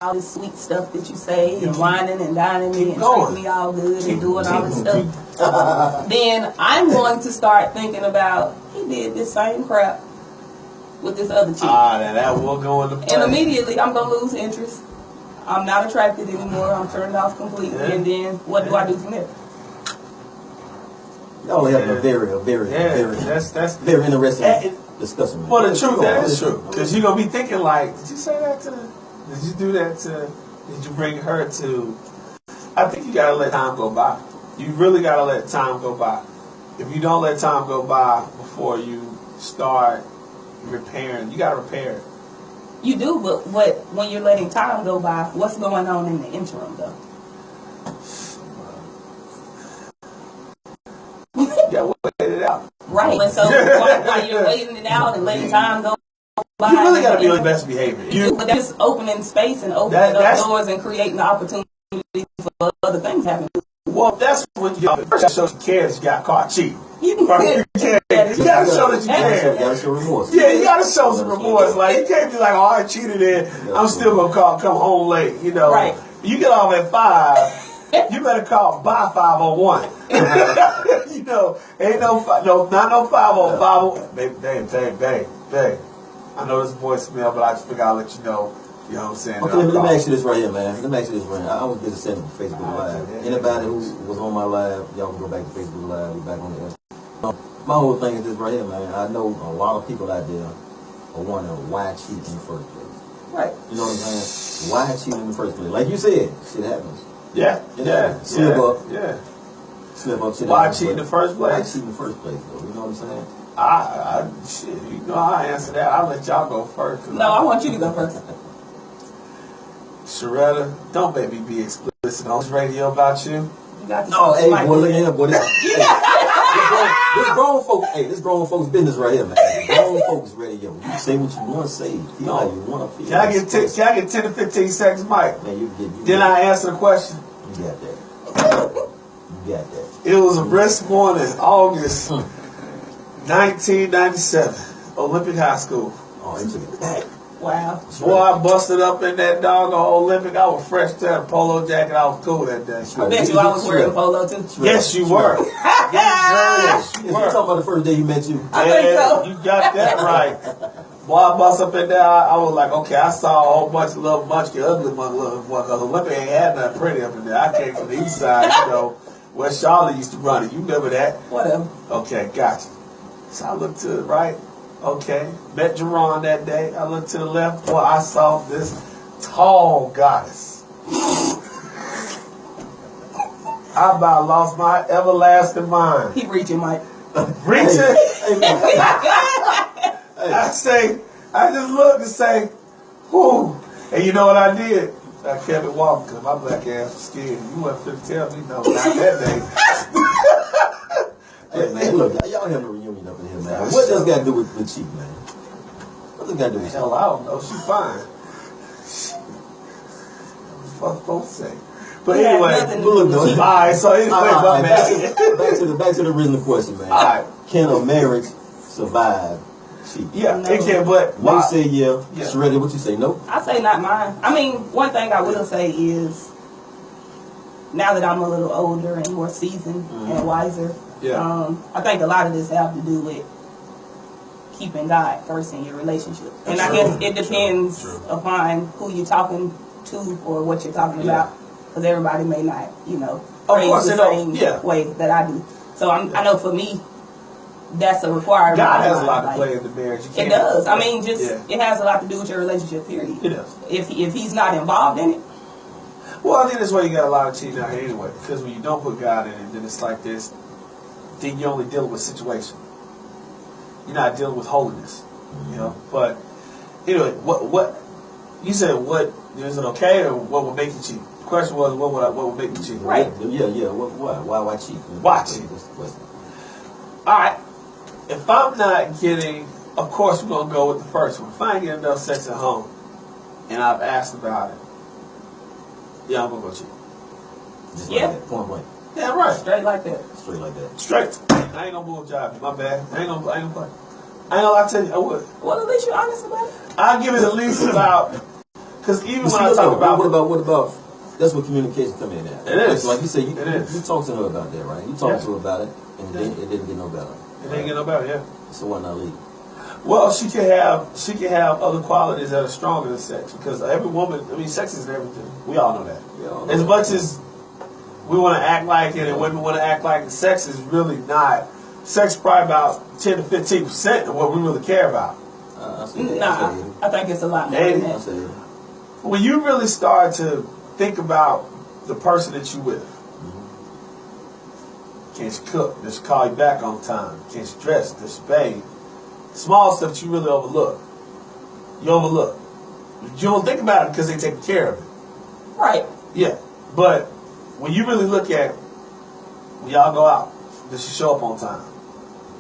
all this sweet stuff that you say and whining and dining me and treating me all good and doing all this stuff, then I'm going to start thinking about, he did this same crap with this other chick. Now that will go into play. And immediately I'm going to lose interest. I'm not attracted anymore. I'm turned off completely. Yeah. And then what do I do from there? Y'all have a very interesting discussion. Well, the truth, that is true. Because you're going to be thinking like, did you say that to the... Did you do that to... Did you bring her to... I think you got to let time go by. You really got to let time go by. If you don't let time go by before you start repairing, you got to repair it. You do, but when you're letting time go by, what's going on in the interim, though? You got to wait it out. Right. And so while you're waiting it out and letting time go by, you really got to be on your best behavior. But that's opening space and opening up doors and creating the opportunity for other things happening. Well, that's when you first show you care that you got caught cheating. You got to show that you care. You got to show remorse. Yeah, you got to show some remorse. Like, you can't be like, oh, I cheated and I'm still going to come home late. You know, right. You get off at 5, you better call by 501. You know, ain't not no 505. Babe. I know this voicemail, but I just figured I'll let you know. You know what I'm saying? Okay, let me ask you this right here, man. Let me ask you this right here. I was going to send it to Facebook Live. Anybody who was on my live, y'all can go back to Facebook Live. We're back on the air. My whole thing is this right here, man. I know a lot of people out there are wondering why cheat in the first place. Right. You know what I'm saying? Why cheat in the first place? Like you said, shit happens. Yeah. Slip up. Yeah. Slip up. Why cheat in the first place? Why cheat in the first place, though? You know what I'm saying? Shit, you know how I answer that. I'll let y'all go first. No, I want you to go first. Sharetta, don't make me be explicit on this radio about you. No, hey, boy, look at him, boy. This grown folks business right here, man. Grown folks radio. You say what you want to say. Feel how you want to feel. Can I get 10 to 15 seconds, Mike? Man, Then I answer the question. You got that. You got that. It was a brisk morning, August 1997, Olympic High School. Oh, he took it back. Wow. Boy, I busted up in that doggone Olympic. I was fresh to a polo jacket. I was cool that day. I bet you I was wearing a polo too. Yes, you were. Yes, you were. You talking about the first day you met you? I think so. You got that right. Boy, I bust up in there. I was like, okay, I saw a whole bunch of little munchkin, ugly motherfuckers. Because Olympic ain't had nothing pretty up in there. I came from the east side, you know, where Charlotte used to run it. You remember that? Whatever. Okay, gotcha. So I looked to the right. Okay, met Jerron that day. I looked to the left. Boy, I saw this tall goddess. I about lost my everlasting mind. Keep reaching, Mike. Reaching. I just looked and say, whoo. And you know what I did? I kept it walking because my black ass was scared. You wasn't finna tell me no, not that day. Hey, man, look, y'all have a reunion up in here, man. What does got to do with cheating, man? What does got to do with cheating? Hell, I don't know. She fine. What the fuck say? But anyway, look, all right. So anyway, back to the original question, man. All right. Can a marriage survive cheating? Yeah, no. It can. But you say yeah. Sharetta, what you say? No. I say not mine. I mean, one thing I will say is, now that I'm a little older and more seasoned and wiser. Yeah. I think a lot of this have to do with keeping God first in your relationship. And I guess it depends upon who you're talking to or what you're talking about. Because everybody may not, praise the same way that I do. So I know for me, that's a requirement. God has a lot to play in the marriage. It does. I mean, it has a lot to do with your relationship, period. It does. If he's not involved in it. Well, I think that's why you got a lot of cheating out here anyway. Because when you don't put God in it, then it's like this. Then you're only dealing with situation. You're not dealing with holiness, But anyway, what you said? What is it okay, or what would make you cheat? The question was, what would make you cheat? Right? Yeah. Why cheat? Why cheat? All right. If I'm not getting, of course, we're gonna go with the first one. If I ain't getting enough sex at home, and I've asked about it, I'm gonna go cheat. Just like that, point blank. Yeah, right. Straight like that. Straight. I ain't gonna bull job. My bad. I ain't gonna play. I ain't gonna lie to you. I would. Well, at least you're honest about it. I'll give it at least about Because even when I talk about what about that's what communication come in at. It is. Like you said, you talked to her about that, right? You talked to her about it, and it didn't get no better. It didn't get no better, yeah. So why not leave? Well, she can have other qualities that are stronger than sex, because every woman, I mean, sex is everything. We all know that. As much as we want to act like it and women want to act like it, sex is really not. Sex is probably about 10 to 15% of what we really care about. I think it's a lot more than that. When you really start to think about the person that you with, can she cook? Does she call you back on time? Can she dress? Does she bathe? Small stuff that you really overlook. You overlook. You don't think about it because they take care of it. Right. Yeah. But when you really look at when y'all go out, does she show up on time?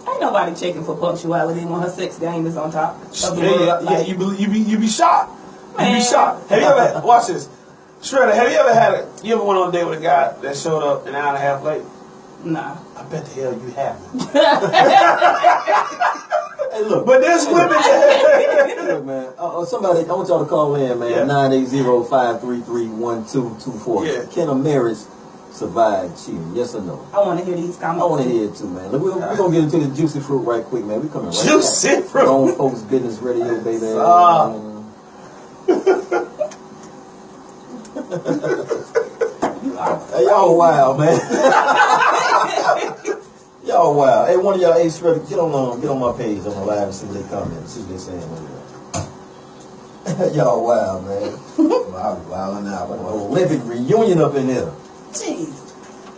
Ain't nobody checking for punctuality when her sex game is on top of the Yeah, world. Like, you be shocked. You be shocked. Have you ever watch this? Shredder, have you ever went on a date with a guy that showed up an hour and a half late? Nah. I bet the hell you haven't. Hey, look. But there's women that Look, man. Somebody, I want y'all to call in, man. Yeah. 980-533-1224. Yeah. Can a marriage survive cheating? Yes or no? I want to hear these comments. I want to hear it too, man. Look, we're going to get into the juicy fruit right quick, man. We coming right Juicy back. fruit. Grown Folks Business Radio, baby. Hey, y'all wild, man. Y'all wild. Hey, one of y'all, Shredder, get on my page on the live and see what they comment. See what they saying over there. Y'all wild, man. Wow, wilding out. Olympic reunion up in here. Jeez.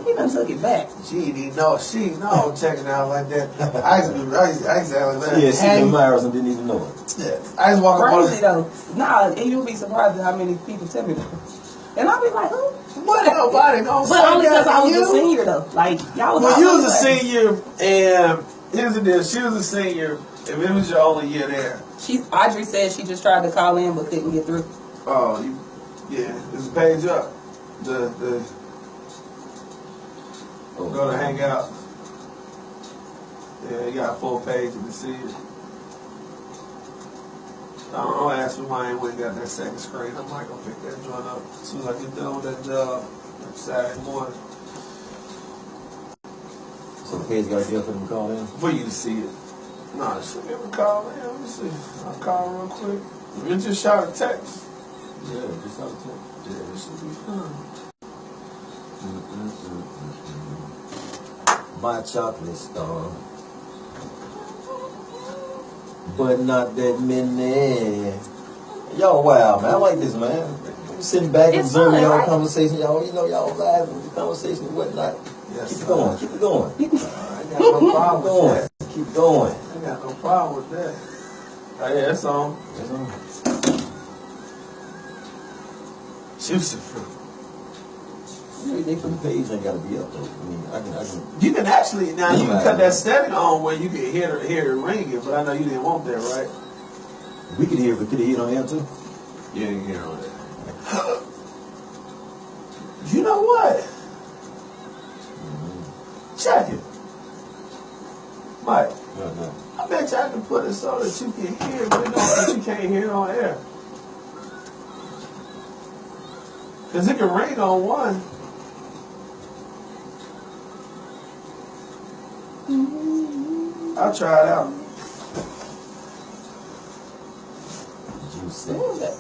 He done took it back. She didn't know. She no checking out like that. I used to act like that. Yeah, she been Myers and didn't even know it. Yeah. I just walk up on Crazy though. Nah, and you'll be surprised at how many people tell me that. And I'll be like, who? What nobody gonna say But only because I was you? a senior though. Like, y'all was Well, all you was over a that. senior, and here's the deal. She was a senior, if it was your only year there. Audrey said she just tried to call in but couldn't get through. Oh, yeah, it's a page up. Go to Hangout. Yeah, you got a full page. You can see it. Don't ask me why I ain't went and got that second screen. I'm not gonna pick that joint up as soon as I get done with that job Saturday morning. So the page got to be up for them to call in? For you to see it. No, it should be able to call in. Let me see. I'll call real quick. You just shot a text. Yeah, just out of text. Yeah, it should be fine. My chocolate star. But not that many. Y'all wild, man. I like this, man. I'm sitting back It's observing fun, y'all right? conversation. Y'all, y'all live in the conversation and whatnot. Yes, Keep it sir. going. Keep it going. I got no problem with that. Keep going. I got no problem with that. Oh, yeah, that's on. That's all. Juicy fruit. The page ain't got to be up though. I mean, I can. You can actually, now you can Right. cut that setting on where you can hear it ringing, but I know you didn't want that, right? We could hear, but could hear it on air too? You didn't hear on that. You know what? Check it. Mike, No. I bet you I can put it so that you can hear it, but you can't hear it on air. Because it can ring on one. I'll try it out. Juicy. Who is that?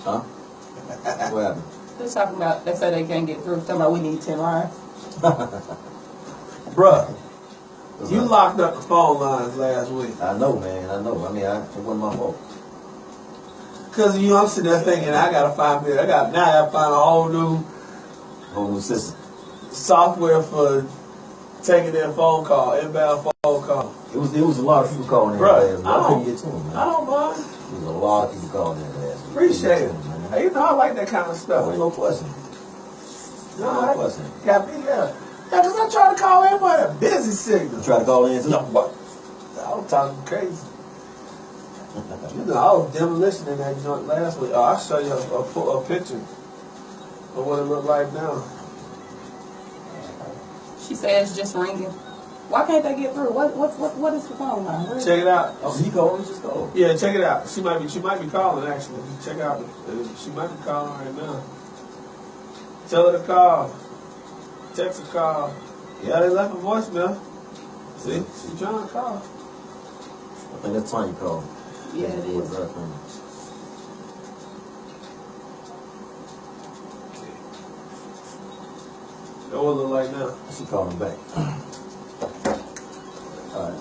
Huh? What happened? They're talking about, they say they can't get through. Talking about we need 10 lines. Bruh, What's you up? locked up the phone lines last week. I know, man. I know. I mean, it wasn't my fault. Because you know, I'm sitting there thinking, I got to find it. Now I got to find a whole new Whole new system. software for taking their phone call, inbound phone call. It was a lot of people calling in Bruh, last week. I couldn't get to them, man. I don't mind. There was a lot of people calling in last week. Appreciate it. Couldn't get to 'em, man. Hey, you know, I like that kind of stuff. No question. You No know, question. got me there. Yeah, because I try to call everybody a busy signal. You try to call in too? No, what? I was talking crazy. You know, I was demolitioning that joint last week. Oh, I'll show you a picture of what it looked like now. She says just ringing. Why can't they get through? What is the phone line? Check it out. Oh, he called. He just called. Yeah, check it out. She might be calling actually. Check out. She might be calling right now. Tell her to call. Text her call. Yeah, they left a voicemail. See, she trying to call. I think that's Tanya called. Yeah, it is. That what it look like now. She calling back. All right.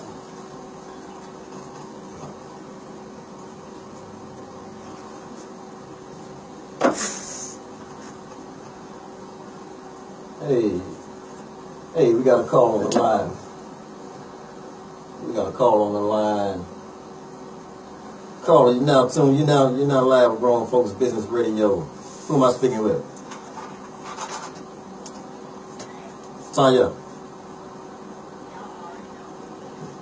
Hey, we got a call on the line. Caller, you're now tuned. You're now live with Grown Folks Business Radio. Who am I speaking with? Tanya,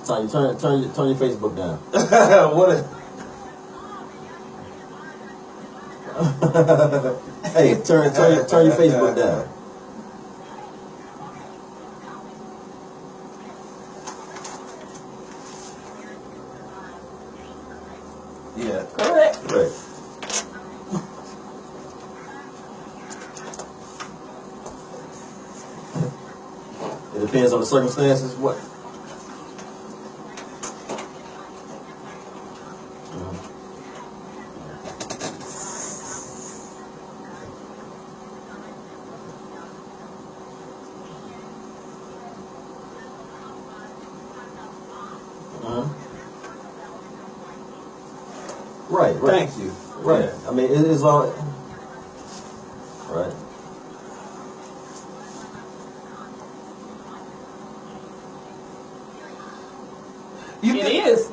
turn your Facebook down. What? Hey, turn your Facebook down. Yeah. Correct. Right. It depends on the circumstances. What? Right. Thank you. Right. Yeah. I mean, it's all right. It is.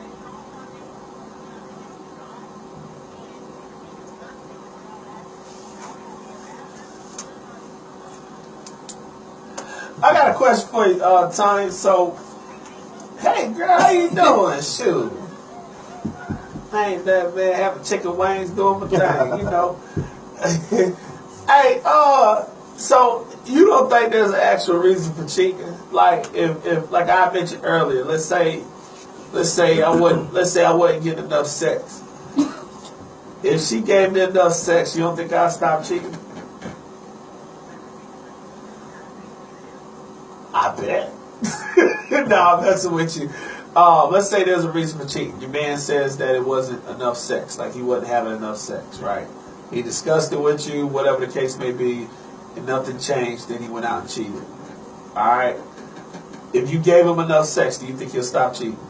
I got a question for you, Tony. So, hey girl, how you doing? Shoot. I ain't that bad having chicken wings doing my thing, you know. Hey, so you don't think there's an actual reason for cheating? Like if like I mentioned earlier, let's say I wasn't getting enough sex. If she gave me enough sex, you don't think I'd stop cheating? I bet. No, I'm messing with you. Let's say there's a reason for cheating. Your man says that it wasn't enough sex, like he wasn't having enough sex, right? He discussed it with you, whatever the case may be, and nothing changed, then he went out and cheated. Alright? If you gave him enough sex, do you think he'll stop cheating?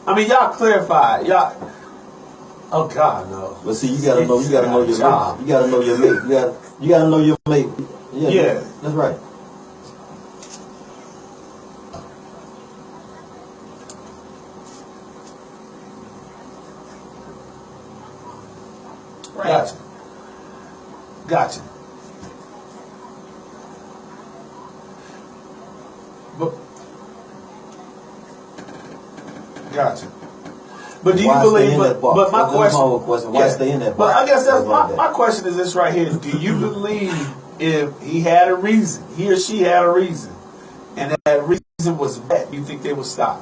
I mean, y'all clarify. Y'all. Oh God, no. But see, you gotta know your mate. You gotta know your mate. You gotta know your mate. Yeah. That's right. Right. Gotcha. But gotcha. But do you believe? But my question. Why stay in that box? But I guess that's like my question is this right here. Do you believe if he had a reason, he or she had a reason, and that reason was met, you think they would stop?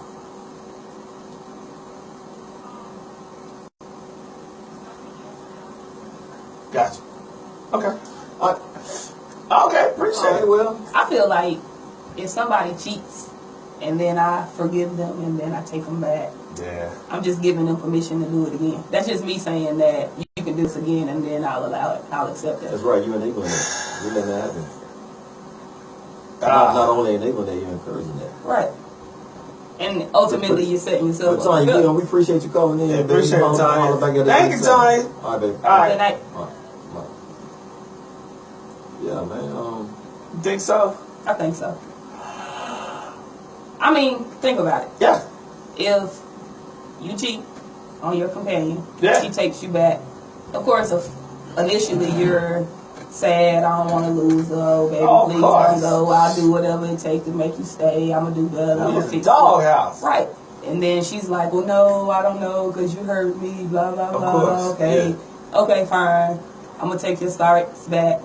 Gotcha. Okay. Okay. Appreciate it. Well, I feel like if somebody cheats and then I forgive them and then I take them back, yeah, I'm just giving them permission to do it again. That's just me saying that you can do this again and then I'll allow it. I'll accept it. That's right. You're enabling it. You're letting that happen. Not only enabling that, you're encouraging that. Right. And ultimately, you're setting yourself up. Tony, we appreciate you calling in. Yeah, appreciate it, Tony. Thank you, Tony. All right, baby. All right. Good night. All right. Yeah, man. You think so? I think so. I mean, think about it. Yeah. If you cheat on your companion, yeah, she takes you back. Of course, initially you're sad. I don't want to lose her. Oh, baby, please don't go. I'll do whatever it takes to make you stay. I'm gonna do better. I'm gonna fix doghouse. Right. And then she's like, well, no, I don't know, because you hurt me, blah, blah, blah. Of course. Okay. Yeah. Okay, fine. I'm going to take your starts back.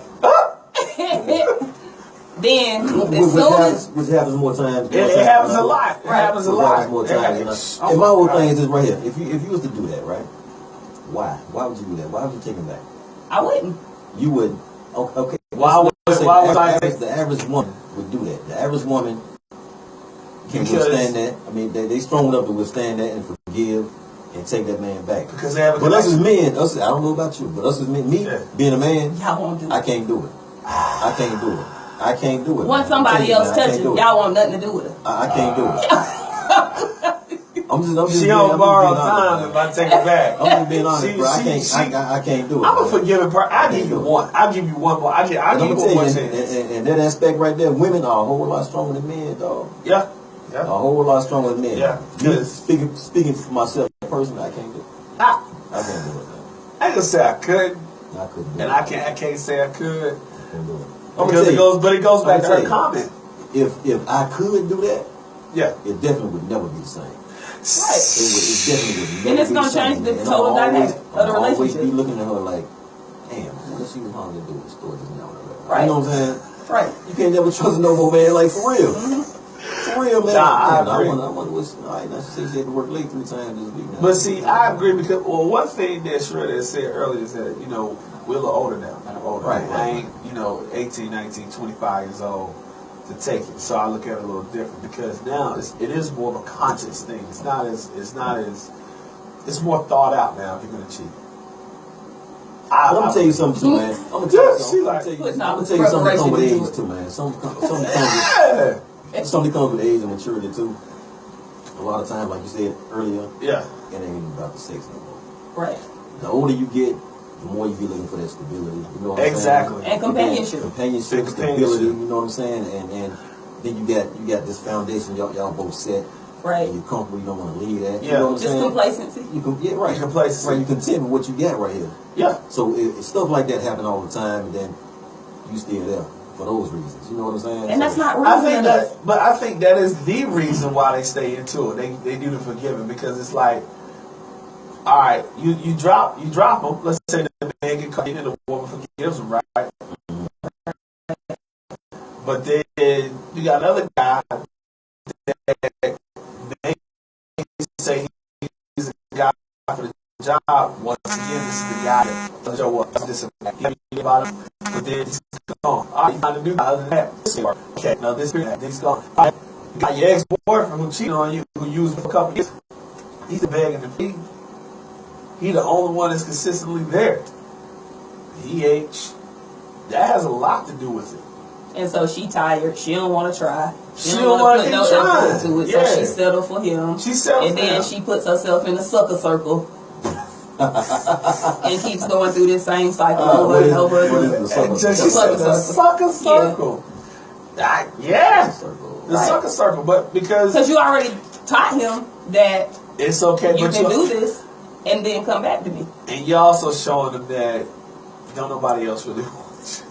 then as soon as which happens more times. It happens a lot. It happens a Which lot. happens more times. Yeah. And my whole thing is this right here. If you was to do that, right? Why? Why would you do that? Why would you take him back? I wouldn't. You wouldn't. Okay. Why would I take? The average woman would do that. The average woman can Because- withstand that. I mean, they strong enough to withstand that and forgive and take that man back. Because they have a But us as connection. men, I don't know about you, but us as men, Yeah. being a man, Y'all won't do I it. can't do it. I can't do it. I can't do it. Once man. somebody else I can't touches, do it. y'all want nothing to do with it. I can't do it. I'm just She being- on I'm borrowed just being honest, time man. if I take it back. I'm just being honest, She- bro. she- I can't do it. I'm a man. forgiving person. I'll give you one. I'll give you one more. I'll And give I'm you gonna one tell more you, chance. and that aspect right there, women are a whole lot stronger than men, dog. Yeah. A Yeah. whole lot stronger than men. Yeah. Me, speaking for myself personally, I can't do it. I I can't do it, man. ain't gonna say I could, I couldn't do and it. I can't say I could I couldn't do it. I'm gonna because tell you, but it goes back to I'ma her tell comment. if I could do that, Yeah. it definitely would never be the same. It definitely would never And it's be gonna the same. change the And total I'll always- dynamic of the I'll always relationship. be looking at her like, damn, what she was trying to do with the story just now. Right. You know what I'm saying? Right. You can't never trust no more man, like for real. For real, man. Nah, I agree. I wonder what's all right. Now she said she had to work late 3 times this week. Now. But see, I agree because one thing that Shredder said earlier is that we're a little older now. I'm older. Right. I ain't 18, 19, 25 years old to take it. So I look at it a little different because now it is more of a conscious thing. It's more thought out now if you're gonna cheat. I'm gonna tell you something too, man. I'm gonna tell you something. I'm gonna tell you something that comes with age too, man. Something comes with age and maturity too. A lot of times, like you said earlier, Yeah. it ain't even about the sex no more. Right. The older you get, the more you be looking for that stability. You know what I'm Exactly. saying? And companionship. Companionship, And stability. companionship. You know what I'm saying? And then you got this foundation. Y'all both set. Right. And you're comfortable. You don't want to leave that. Yeah. You know what I'm Just saying? complacency. Right. Complacency. Right. You content with what you got right here. Yeah. So stuff like that happen all the time, and then you still there for those reasons. You know what I'm saying? And that's not I reason think enough. but I think that is the reason why they stay into it. They do the forgiving because it's like, all right, you drop them. Let's say the man get caught and the woman forgives him, right? But then you got another guy that may say he's a guy for the job. Once again, this is the guy that show up. This is about him, but then he's gone. All right, you got a new guy other than that. This work. Okay, now this he's gone. All right, you got your ex-boyfriend who cheated on you, who used for a couple years. He's a begging to plead. He the only one that's consistently there. That has a lot to do with it. And so she tired. She don't want to try. She don't wanna put no keep trying. effort into it. Yeah. So she settled for him. She settled And for then him. she puts herself in the sucker circle. And keeps going through this same cycle over and over what is again. the sucker And just The she said the sucker sucker circle. Yeah. circle? The sucker circle. But because Because you already taught him that it's okay, you but can do this and then come back to me. and you're also showing them that don't nobody else really wants you.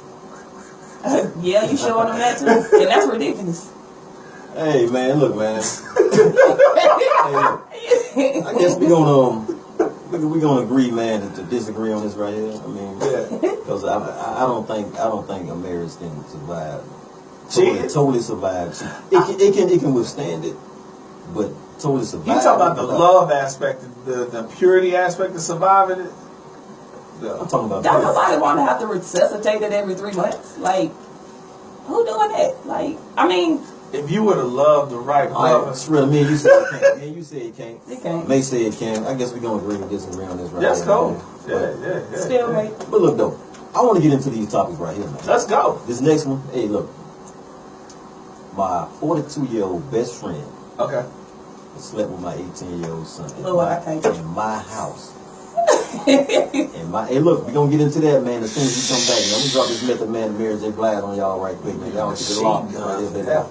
Yeah, you showing them that too? And that's ridiculous. Hey man, look man. Hey, look. I guess we gonna agree, man, to disagree on this right here. I mean, because I don't think a marriage can survive. Totally survive. It can withstand it, but totally survive. You talk about the love aspect, the purity aspect of surviving it. No. I'm talking about. Don't nobody want to have to resuscitate it every 3 months. Like, who doing that? Like, I mean, if you would have loved the right lover, Real, me and you said it can't. Me and you said it can't. it can't. May say it can. I guess we're gonna agree and disagree on this right that's here, cool. man. Yeah. Still mate. But look though, I want to get into these topics right here, man. Let's go. This next one, hey, look, my 42-year-old best friend Okay. slept with my 18-year-old son Lord, I can't. in my house. Hey, look, we're gonna get into that, man. As soon as you come back, man, we drop this Method Man and Mary J. Blige on y'all right quick, man. Y'all keep it locked. Yeah.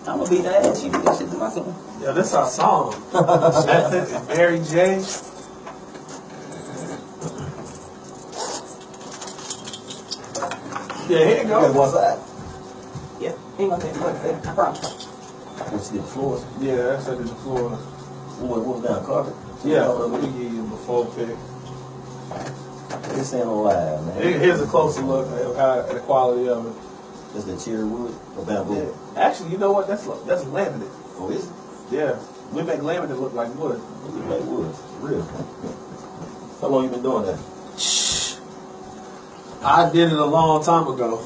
I'm gonna be that ass. You do that shit to my son. Yeah, this our song. Method and Mary J. Yeah, here you go. What's that? Yeah, ain't gonna take much. I promise. What's the floors? Yeah, that's under the floor. What was down carpet? Yeah, we give you before pick. This ain't on live, man. Here's a closer look at the quality of it. That's the cherry wood or bamboo? Yeah. Actually, you know what? That's laminate. Oh, is it? Yeah. We make laminate look like wood. It look like wood. For real. How long you been doing that? I did it a long time ago.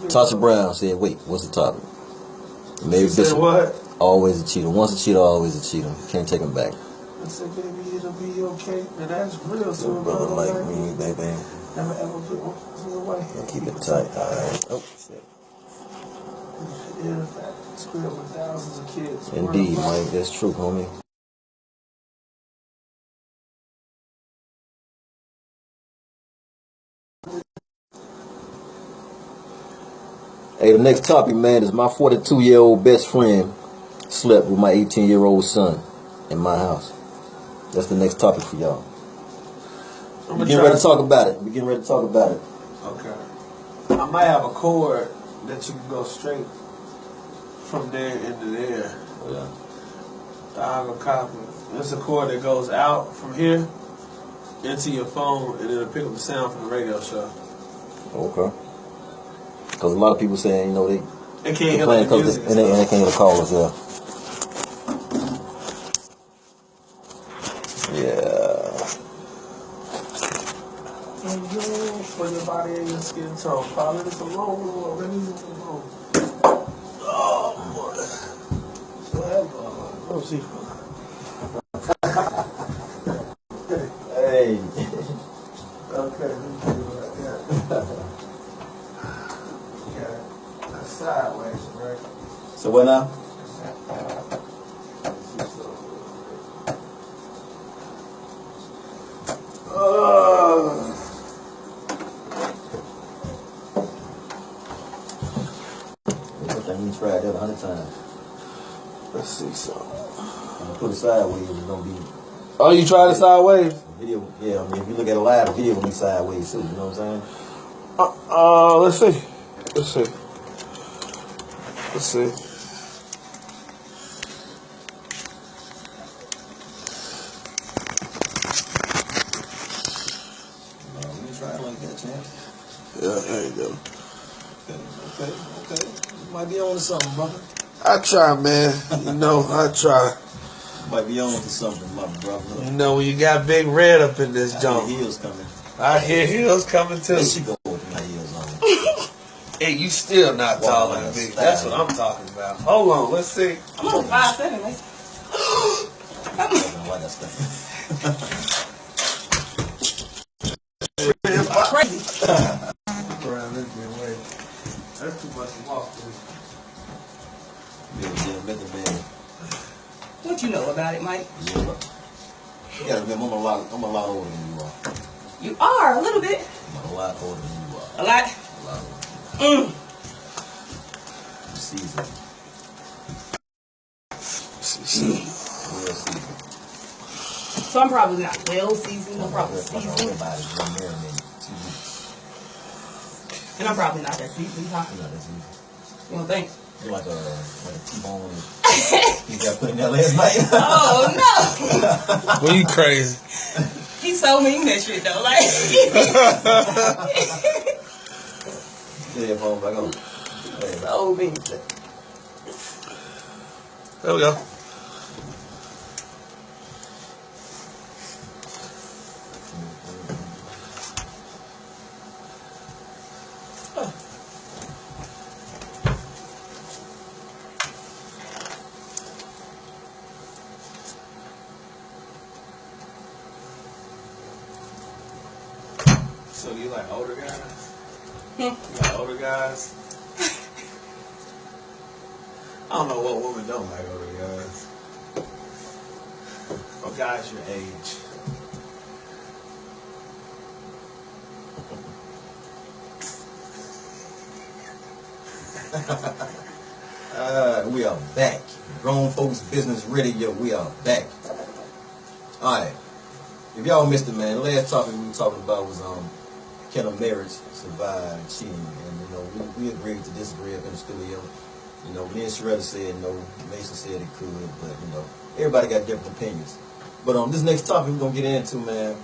Tasha Brown said, wait, what's the topic? Maybe She said what? Always a cheater. Once a cheater, always a cheater. Can't take him back. I said, baby, it'll be okay. And that's real. So Brother like me, baby. Never ever put one away. Keep it tight. Alright. Oh, shit. Yeah, square with thousands of kids. Indeed, Mike. That's true, homie. Hey, the next topic, man, is my 42-year-old best friend slept with my 18-year-old son in my house. That's the next topic for y'all. We're getting ready to talk about it. Okay. I might have a cord that you can go straight from there into there. Yeah. Diagonal copy. It's a cord that goes out from here into your phone, and it'll pick up the sound from the radio show. Okay. Because a lot of people saying, you know, they can't hear the music and they can't hear the callers, yeah. Yeah. For your body and your skin tone. Father, it's a long road. Let me move along. Oh, boy. Oh, see. Hey. Okay. Sideways, right? So what now? You tried that 100 times. Let's see something. When you put it sideways, it's gonna be. Oh, you tried it sideways? Video, yeah. I mean, if you look at a live, the video will be sideways too. You know what I'm saying? Let's see. You try it like that, champ. Yeah, there you go. Okay. You might be on to something, brother. I try, man. You know, I try. You might be on to something, my brother. You know, when you got Big Red up in this jump. I hear heels coming. I hear heels coming too. There she go with my heels on. Hey, you still not tall and big. That's what I'm talking about. Hold on, let's see. I'm on 5'7", man. Crazy. That's too much to walk through. Yeah, make it bad. What you know about it, Mike? Yeah. You gotta remember, I'm a lot older than you are. You are a little bit. I'm a lot older than you are. A lot. A lot older. Seasoned. Well seasoned. So I'm probably not well seasoned. I'm probably seasoned. And I'm probably not that seasoned, huh? You're not that seasoned. You don't think? You're like a T-bone. You got put in there last night. Oh, no. Well, you crazy. He so mean that shit, though. Like. Yeah, phone back on. Hey, So mean. There we go. So you like older guys? You like older guys? I don't know what women don't like older guys. Or guys your age. We are back. Grown Folks Business Radio, we are back. Alright. If y'all missed it, man, the last topic we were talking about was can a marriage survive cheating? And you know, we agreed to disagree up in the studio. You know, me and Sheretta said no, Mason said it could, but you know, everybody got different opinions. But this next topic we're gonna get into, man.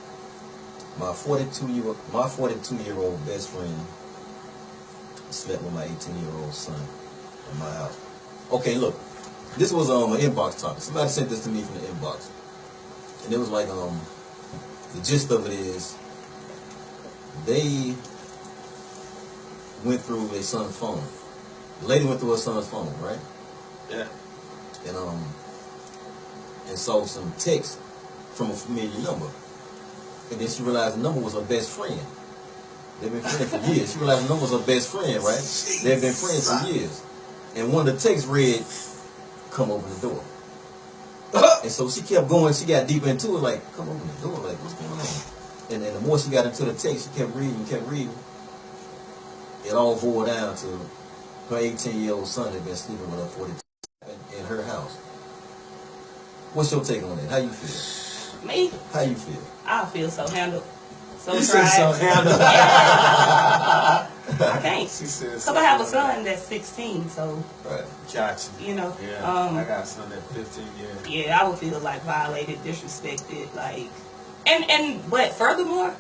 My 42-year-old best friend slept with my 18-year-old son in my house. Okay, look, this was an inbox topic. Somebody sent this to me from the inbox, and it was like the gist of it is they went through their son's phone. The lady went through her son's phone, right? Yeah. And saw some text from a familiar number. And then she realized the number was her best friend. They've been friends for years. She realized the number was her best friend, right? They've been friends for years. And one of the texts read, "Come open the door." And so she kept going. She got deeper into it, like, "Come open the door, like, what's going on?" And then the more she got into the text, she kept reading. It all boiled down to her 18-year-old son had been sleeping with her 42 in her house. What's your take on that? How you feel? Me? How you feel? I feel so handled. So You said so handled. I can't. She said Because so I have a handled. son that's 16, so, Right. Gotcha. you know. Yeah, I got a son that's 15 years. Yeah, I would feel like violated, disrespected, like, but furthermore,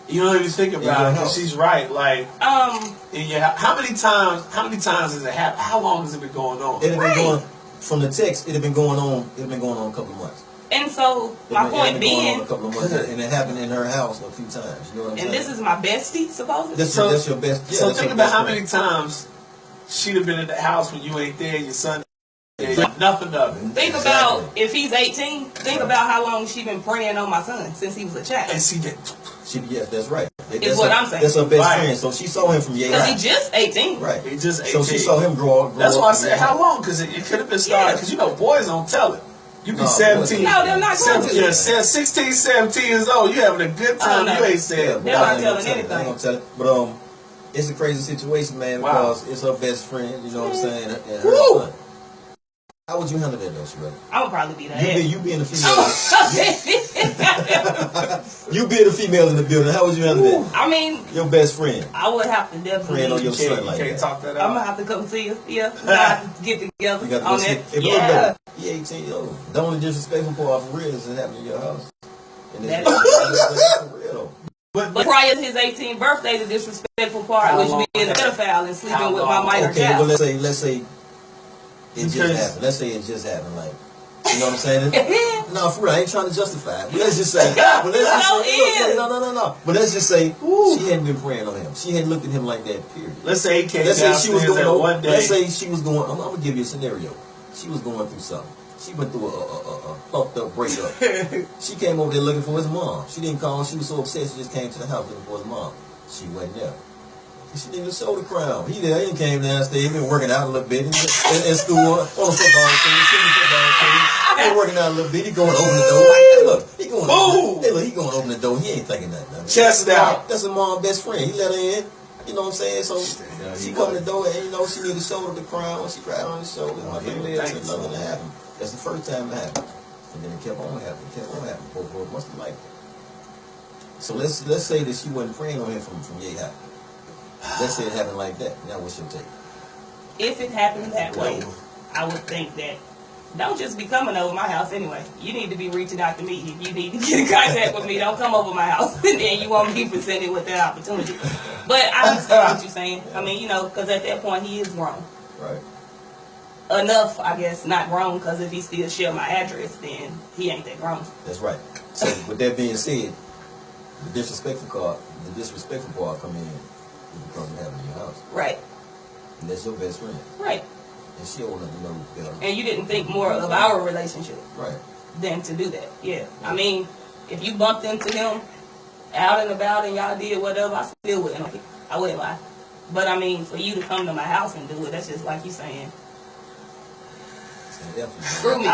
You don't even think about it, because she's right. Like, how many times has it happened? How long has it been going on? It had been going from the text. It had been going on. It had been going on a couple of months. and so my point being, a couple of months, and it happened in her house a few times. You know what I'm saying? and this is my bestie, supposedly. That's your best. Yeah, So that's think your about best how friend. many times she'd have been in the house when you ain't there, your son ain't there, nothing of it. Think about if he's 18. Think about how long she been preying on my son since he was a child. And see that. Yes, that's right. Is what I'm saying. That's her best Right. friend. So she saw him from Yale. Because he just 18. Right. He just 18. So she saw him grow up. That's why I up said how long, because it could have been started, because you know boys don't tell it. You be No, 17. No, they're not going to. Yeah, 16, 17 years old. You having a good time. no. You ain't said. They're not I ain't telling gonna tell it. I ain't anything. gonna tell it. But it's a crazy situation, man, Wow. because it's her best friend. You know what I'm saying? And her Woo! son. How would you handle that, though, Sherelle? I would probably be that. You being a female. You being a female in the building. How would you handle that? I mean, Your best friend. I would have to Preying on definitely. your son You like can't that. talk that I'm out. gonna have to come see you. Yeah, we gotta get together You got to on go see. that. Hey, but Yeah. look, he 18 years old. The only disrespectful part for real is it happened in your house. And That it's is- for real, though. But prior to his 18th birthday, the disrespectful part How was long? being a pedophile and sleeping How with my long? minor Okay, child. well, let's say it just Because- happened. Let's say it just happened. Like, you know what I'm saying? No, for real, I ain't trying to justify it. But let's just say, but let's just No, say, it look, no. But let's just say she hadn't been praying on him. She hadn't looked at him like that. Period. Let's say he came Let's say she was downstairs going that over. one day. Let's say she was going. I'm gonna give you a scenario. She was going through something. She went through a fucked up breakup. She came over there looking for his mom. She didn't call. She was so upset. She just came to the house looking for his mom. She wasn't there. She didn't even show the crown. He there. He came downstairs. He been working out a little bit in school on a football team. He working out a little bit. He going to open the door. Hey, look, he going. Boom! Hey, look, he going to open the door. He ain't thinking nothing of it. Chest out. That's a mom's best friend. He let her in. You know what I'm saying? So she come to the door and she need to shoulder the crown. She cried on his shoulder. My family said nothing to happen. That's the first time it happened. And then it kept on happening. Both of us must have liked it. So let's say that she wasn't praying on him from Yay High. Let's say it happened like that. Now what's your take? If it happened that way, I would think that don't just be coming over my house anyway. You need to be reaching out to me. If you need to get in contact with me, don't come over my house and then you won't be presented with that opportunity. But I understand what you're saying. I mean, because at that point he is grown. Right. Enough, I guess, not grown, because if he still share my address, then he ain't that grown. That's right. So with that being said, the disrespectful part come in because it happened in your house. Right. And that's your best friend. Right. And she old enough to know better. And you didn't think more of our relationship Right. than to do that. Yeah. I mean, if you bumped into him out and about and y'all did whatever, I still wouldn't. I wouldn't lie. But I mean, for you to come to my house and do it, that's just like you saying, screw me.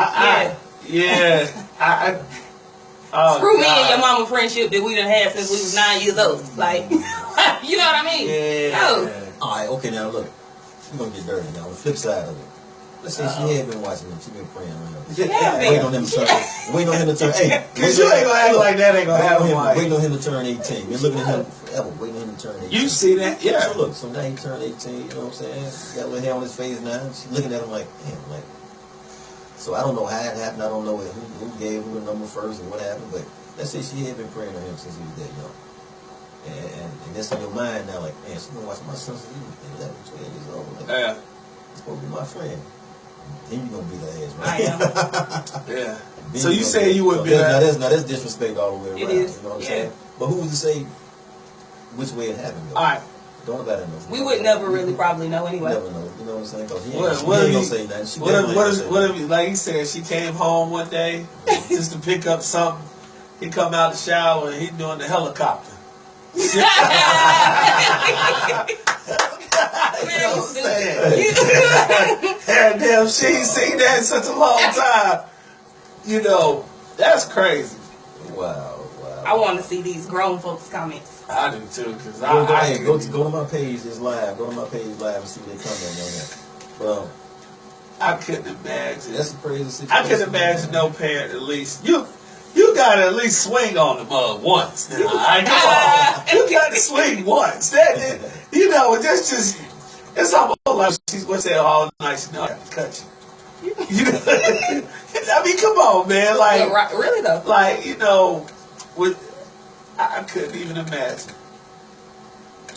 Screw me and your mama friendship that we done had since we was 9 years old. Like, you know what I mean? Yeah. No. All right, okay, now look. We're going to get dirty now. On the flip side of it. Let's say she had been watching him. She been praying on him. Yeah, Waiting on him to turn. Waiting on him to turn. Hey, Because you ain't going to act like that ain't going to happen. Waiting on him to turn 18. Been looking at him forever. Waiting on him to turn 18. You see that? Yeah. So look, so now he turned 18. You know what I'm saying? Got a little hair on his face now. She's looking at him like, damn, like. So I don't know how it happened. I don't know who gave him the number first and what happened. But let's say she had been praying on him since he was that young. And that's in your mind now, like, man, she's been watching my son since he was 11, 12 years old. Like, Yeah. He's supposed to be my friend. Then you gonna be the ass, I right? am. Yeah. Then So you say you would so be now that's disrespect all the way around. It is. You know what I'm Yeah. saying? But who was to say which way it happened? Though? All right. Don't nobody know. We would never really probably know anyway. Never know. You know what I'm saying? Because he What ain't gonna if say nothing. She What definitely ain't gonna say nothing. if, like he said, she came home one day just to pick up something. He come out the shower and he doing the helicopter. You know what I'm saying? And damn, she ain't seen that in such a long time. You know, that's crazy. Wow. I want to see these grown folks' comments. I do too, because Go to my page. It's live. Go to my page live and see what they comment on that. But I couldn't imagine. that's a crazy situation. I couldn't imagine no parent at least. You gotta at least swing on the mug once. Now, come on. You gotta swing once. You know, that's just, it's almost like she's what's that all night. She know I got to cut you. You know, I mean, come on, man. Like, Yeah, right, really though. like, you know, I couldn't even imagine.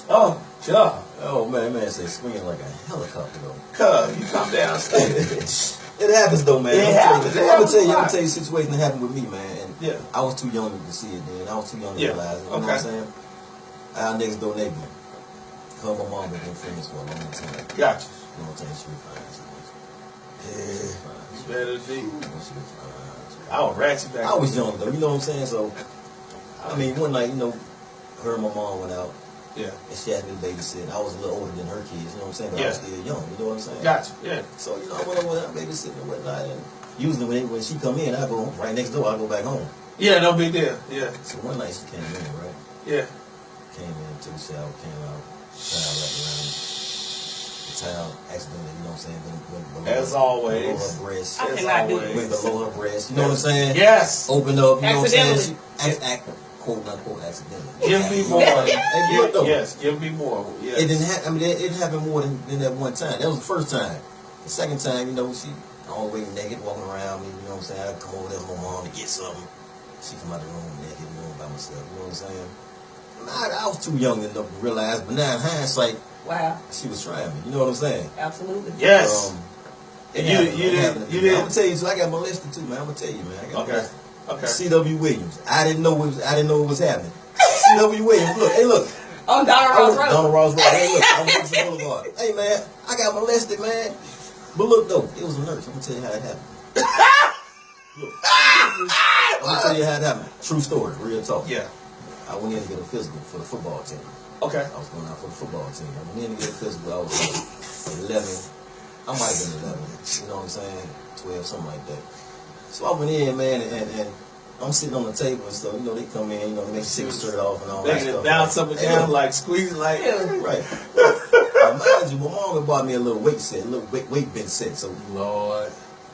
Oh, God. Oh man say swinging like a helicopter though. Cuz, you come downstairs. It happens though, man. It happens. I'm gonna tell you a situation that happened with me, man. And Yeah. I was too young to see it then. I was too young to Yeah. realize it. You know what I'm saying? Our next door neighbor, her and my mom have been friends for a long time. Gotcha. You know what I'm saying? She was fine. Yeah. Better than me. She was fine. I was ratchet back I was then. young though, you know what I'm saying? So, I mean, one night, you know, her and my mom went out Yeah. and she had me to babysit. I was a little older than her kids, you know what I'm saying? But I was Yeah. still young, you know what I'm saying? Gotcha. Yeah. So, you know, I went over there babysitting and whatnot. And usually when she come in, I go right next door, I go back home. Yeah, no big deal. Yeah. So one night she came in, right? Yeah. Came in, took a shower, came out, towel wrapped around the towel, accidentally, you know what I'm saying? Went below As always. Below her breast. I As cannot do always. Went below her breast, you know what I'm saying? Yes. Opened up, you know what I'm saying? Accidentally. Quote unquote accidentally. Give me more. And look though, Yes. Give me more. Yes. it didn't happen. I mean, it happened more than that one time. That was the first time. The second time, you know, she all the way naked, walking around me. You know what I'm saying? I come over there with my mom to get something. She come out the room naked, you know, by myself. You know what I'm saying? I was too young enough to realize, but now in hindsight, Wow. she was trying me. You know what I'm saying? Absolutely. Yes. It You happened. didn't- It happened. you I'm didn't- gonna tell you. So I got molested too, man. I'm gonna tell you, man. I got Okay. molested. Okay. C.W. Williams. I didn't know what was happening. C.W. Williams. Look, hey, look. On Donald Ross Road. Donald Ross Road. Hey, look, I'm Wilson Boulevard. Hey, man, I got molested, man. But look, though, it was a nurse. I'm gonna tell you how it happened. Look, I'm gonna tell you how it happened. True story, real talk. Yeah. I went in to get a physical for the football team. Okay. I was going out for the football team. I went in to get a physical. I was like 11. I might have been 11. You know what I'm saying? 12, something like that. So I went in, man, and I'm sitting on the table and stuff. You know, they come in, you know, they make you take your shirt off and all They that can stuff. bounce up and Hey, down, look, like squeezing, like. right. Mind you, my mom had bought me a little weight set, a little weight bench set. So Lord.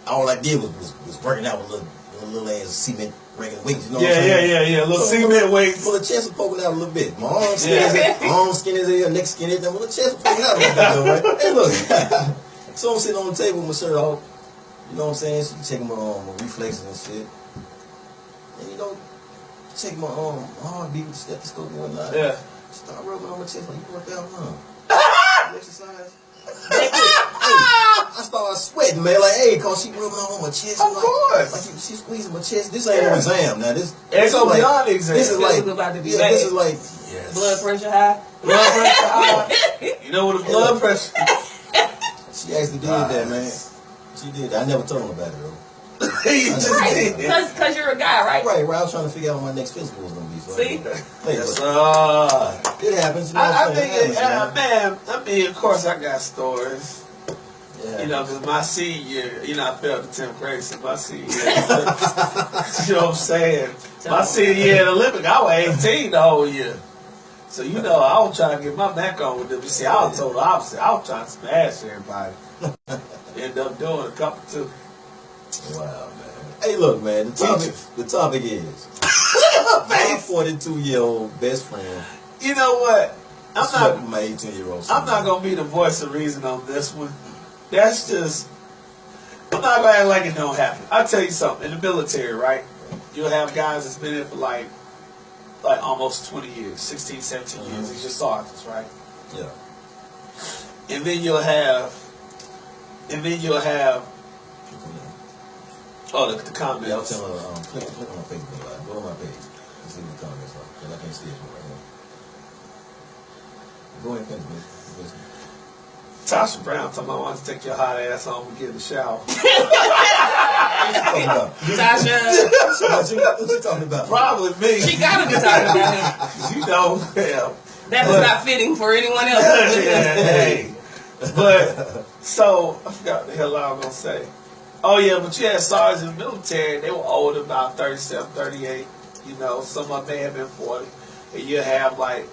all I did was working out with a little ass cement breaking weights. You know what I'm Yeah, saying? yeah. Little So, cement weights. Full of chest was poking out a little bit. My arm skinny as hell, neck skinny as hell. My chest was poking out a little bit, though, right? Hey, look. So I'm sitting on the table with my shirt off. You know what I'm saying? She checking my reflexes and shit. And you know, check my heartbeat with the stethoscope and whatnot. Yeah. Start rubbing on my chest like, you work out, huh? You exercise? Hey, I started sweating, man. Like, hey, cause she rubbing on my chest. Of course. Like she squeezing my chest. This ain't no exam now. This It's is like, beyond exam. this is This like, is about to be yeah, bad. this is like, Yes. Blood pressure high. Blood pressure high. You know what the blood pressure. she actually did that, man. She did. I never told her about it though. You just Right. did. Because you're a guy, right? Right, I was trying to figure out what my next physical was gonna be. So See? hey, Yes, but it happens. You know what I I'm saying? think, It happens, man. I mean, of course, I got stories. Yeah. You know, because my senior year, you know, I failed the 10th grade, so my senior year, you know what I'm saying? My senior year at the Olympic, I was 18 the whole year. So, you know, I was trying to get my back on with them. You see, I was told the opposite. I was trying to smash everybody. Ended up doing a couple, too. Wow, man. Hey, look, man. The topic is my 42-year-old best friend. You know what? slept with my 18-year-old son. I'm not going to be the voice of reason on this one. That's just, I'm not gonna act like it don't happen. I'll tell you something. In the military, right? You'll have guys that's been in for like almost 20 years, 16, 17 years. These are sergeants, right? Yeah. And then you'll have, oh, the comments. Yeah, I'll tell her, click on my Facebook Live. Go to my page and see the comments are. Because I can't see it right now. Go ahead and finish, man. Tasha Brown told me I want to take your hot ass home and get in the shower. Tasha. What you talking about? Probably me. She gotta be talking about him. You know, yeah. That was not fitting for anyone else. Yeah, hey. But, so, I forgot what the hell I was going to say. Oh, yeah, but you had sergeants in the military, they were old, about 37, 38. You know, some of them may have been 40. And you have, like,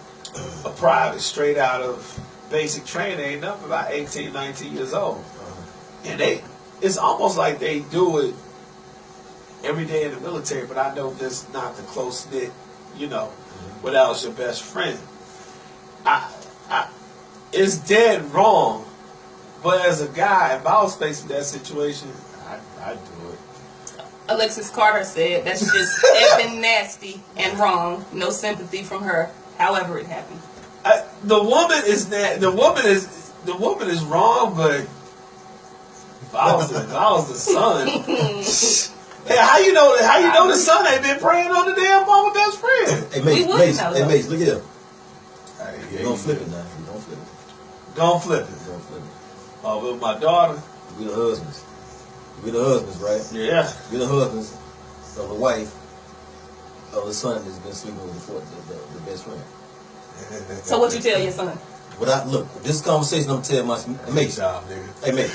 a private straight out of basic training, ain't nothing about 18, 19 years old. And it's almost like they do it every day in the military, but I know this not the close-knit, you know, without your best friend. It's dead wrong, but as a guy, if I was facing that situation, I'd do it. Alexis Carter said that's just effing nasty and wrong. No sympathy from her. However it happened. The woman is wrong, but if I was the son, hey, how you know the son ain't been praying on the damn mama best friend? Hey, Mace, look at him. Hey, Don't flip it now. Don't flip it. Don't flip it. Don't flip it. Oh, with my daughter. We the husbands. We the husbands, right? Yeah. We the husbands of the wife of the son that's been sleeping with the best friend. So what you tell your son? Look, this conversation I'm telling my Mace. Hey, Mace.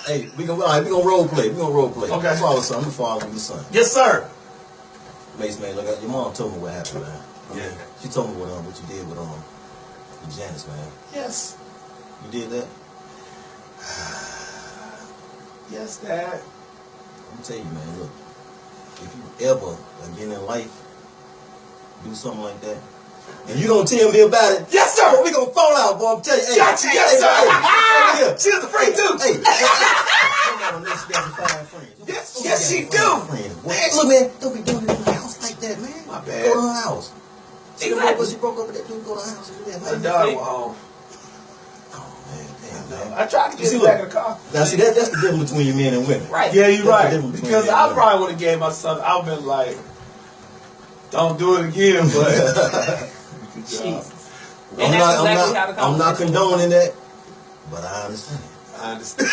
Hey, we gonna role play. Okay. That's all, son. I'm the father of the son. Yes, sir. Mace, man, look, your mom told me what happened, man. Yeah. She told me what you did with Janice, man. Yes. You did that? Yes, Dad. I'm gonna tell you, man, look, if you ever again in life do something like that, and you don't tell me about it, yes, sir. We gonna fall out, boy. I'm telling you. Hey, Gotcha, yes, sir. She's a freak too. Hey, Yes, she do. Look, man, don't be doing it in the house like that, man. My bad. Go to her house. Exactly. She broke up with that dude. Go to her house and do that, My man. daughter was home. Oh, man. I tried to get her back in the car. Now, see, that's the difference between men and women. Right. Yeah, you're That's the right. difference between Because men I and probably would have gave my son. I've been like, don't do it again, but. Jesus. I'm not condoning that, but I understand. I understand.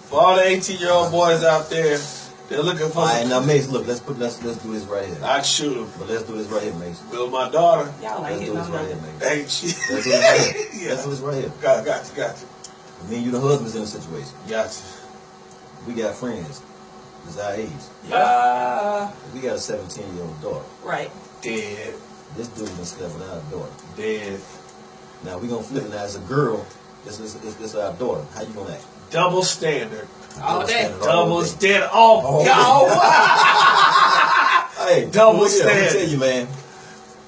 For all the 18-year-old boys out there, they're looking for. All right, now Mace, look, let's do this right here. I'd shoot him. But let's do this right here, Mace. With my daughter. Y'all Let's ain't do getting this on right here, nothing. Mace. Ain't she? Let's do this right here. Yeah. Let's do this right here. Got you. Me and you, the husbands in a situation. Got We got friends. It's our age. Yeah. We got a 17-year-old daughter. Right. Dead. This dude been slept with our daughter. Dead. Now we gonna flip it. Now as a girl, this is our daughter. How you gonna act? Double standard. All day. Double standard. Oh, God. Hey, Double look here, I'm gonna standard. tell you, man.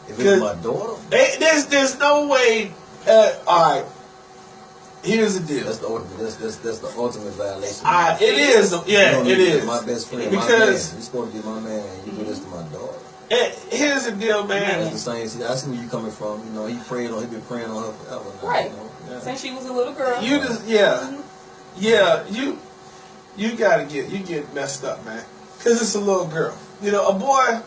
If it was my daughter, There's no way. All right. Here's the deal. that's the ultimate violation. It is. Yeah, You don't it need to is. be my best friend, Because my man. You're supposed to be my man. And you do this to my daughter. Here's the deal, man. That's the same. See, I see where you coming from. You know, he been praying on her forever. Now, Right. You know? Yeah. Since she was a little girl. You just, you gotta get messed up, man. Cause it's a little girl. You know, a boy.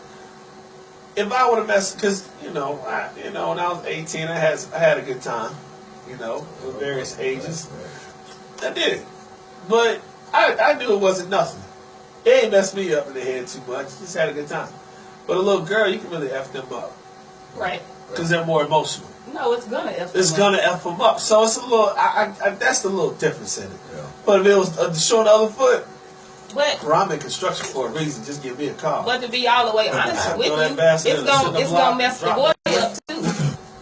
If I would have messed, cause when I was 18, I had a good time. You know, at various ages. I did, but I knew it wasn't nothing. It ain't messed me up in the head too much. Just had a good time. But a little girl, you can really F them up. Right. Because they're more emotional. No, it's gonna F them It's up. gonna F them up. So it's a little, that's the little difference in it. Yeah. But if it was showing the other foot, But well, I'm in construction for a reason. Just give me a call. to be all the way honest with Throw you, that bastard in the center it's block, gonna mess the drop boy it. up too.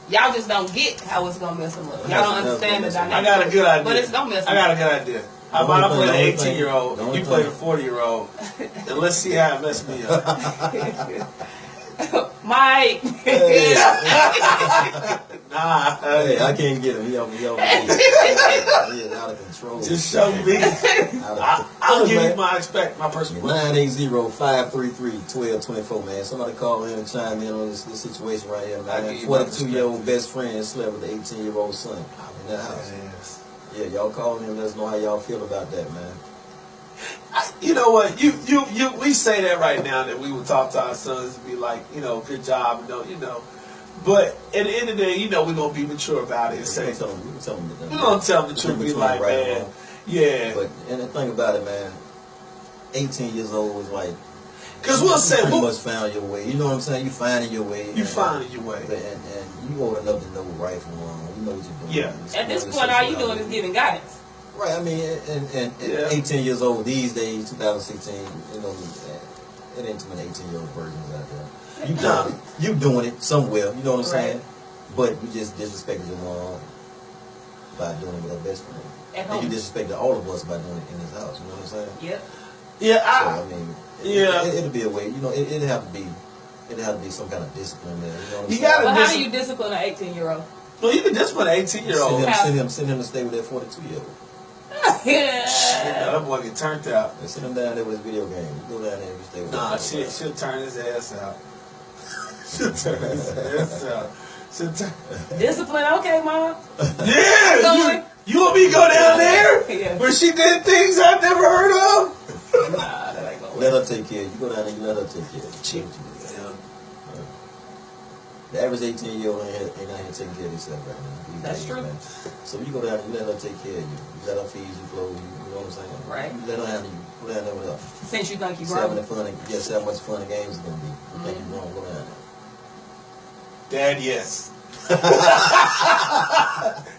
Y'all just don't get how it's gonna mess them up. Y'all don't understand the dynamic. I got a good idea. But it's gonna mess them I got up. a good idea. How The only about I play thing- the 18-year-old, the only you play thing- the 40-year-old, and let's see how it messed me up. Mike. Hey. Nah. Hey, I can't get him. He over me. He out of control. Just show me. I'll give you my personal 980-533-1224, man. Somebody call in and chime in on this situation right here, man. 42-year-old best friend slept with an 18-year-old son in that house. Yes. Yeah, y'all call in and let us know how y'all feel about that, man. You know what? We say that right now that we would talk to our sons and be like, good job, and don't, But at the end of the day, we're gonna be mature about it and say, we're gonna tell them the truth. Be like, man, yeah. But and the thing about it, man, 18 years old is like, because we'll say you pretty much found your way. You know what I'm saying? You finding your way. You finding your way, and you old enough to know right from wrong. You know what you're doing. Yeah. At this point, all you doing is giving guidance. Right, I mean, and 18 years old these days, 2016, it ain't too many 18-year-old versions out there. You doing it somewhere, you know what I'm saying? But you just disrespected your mom by doing it with her best friend. And you disrespected all of us by doing it in this house, you know what I'm saying? Yep. Yeah, it'll be a way, it'll have to be some kind of discipline there, you know what I'm saying? Well, how do you discipline an 18-year-old? Well, you can discipline an 18-year-old. Send him to stay with that 42-year-old. Yeah. That boy get turned out. They send him down there with his video game. You go down there and you stay with him. Nah, she'll turn his ass out. She'll turn his ass out. Discipline, okay, Mom. Yeah, you want me to go down there? Yeah. Where she did things I've never heard of? Nah, that ain't gonna work. Let her take care of you. You go down there, you let her take care of you. The average 18-year-old ain't out here taking care of himself right now. That's true. Man. So you go down there, you let her take care of you. You let her feed you, clothe you. You know what I'm saying? Right. You let her handle you. Go down there with her. Since you think you're See how grown. much fun the games is going to be. You think you're wrong, go down there. Dad, yes.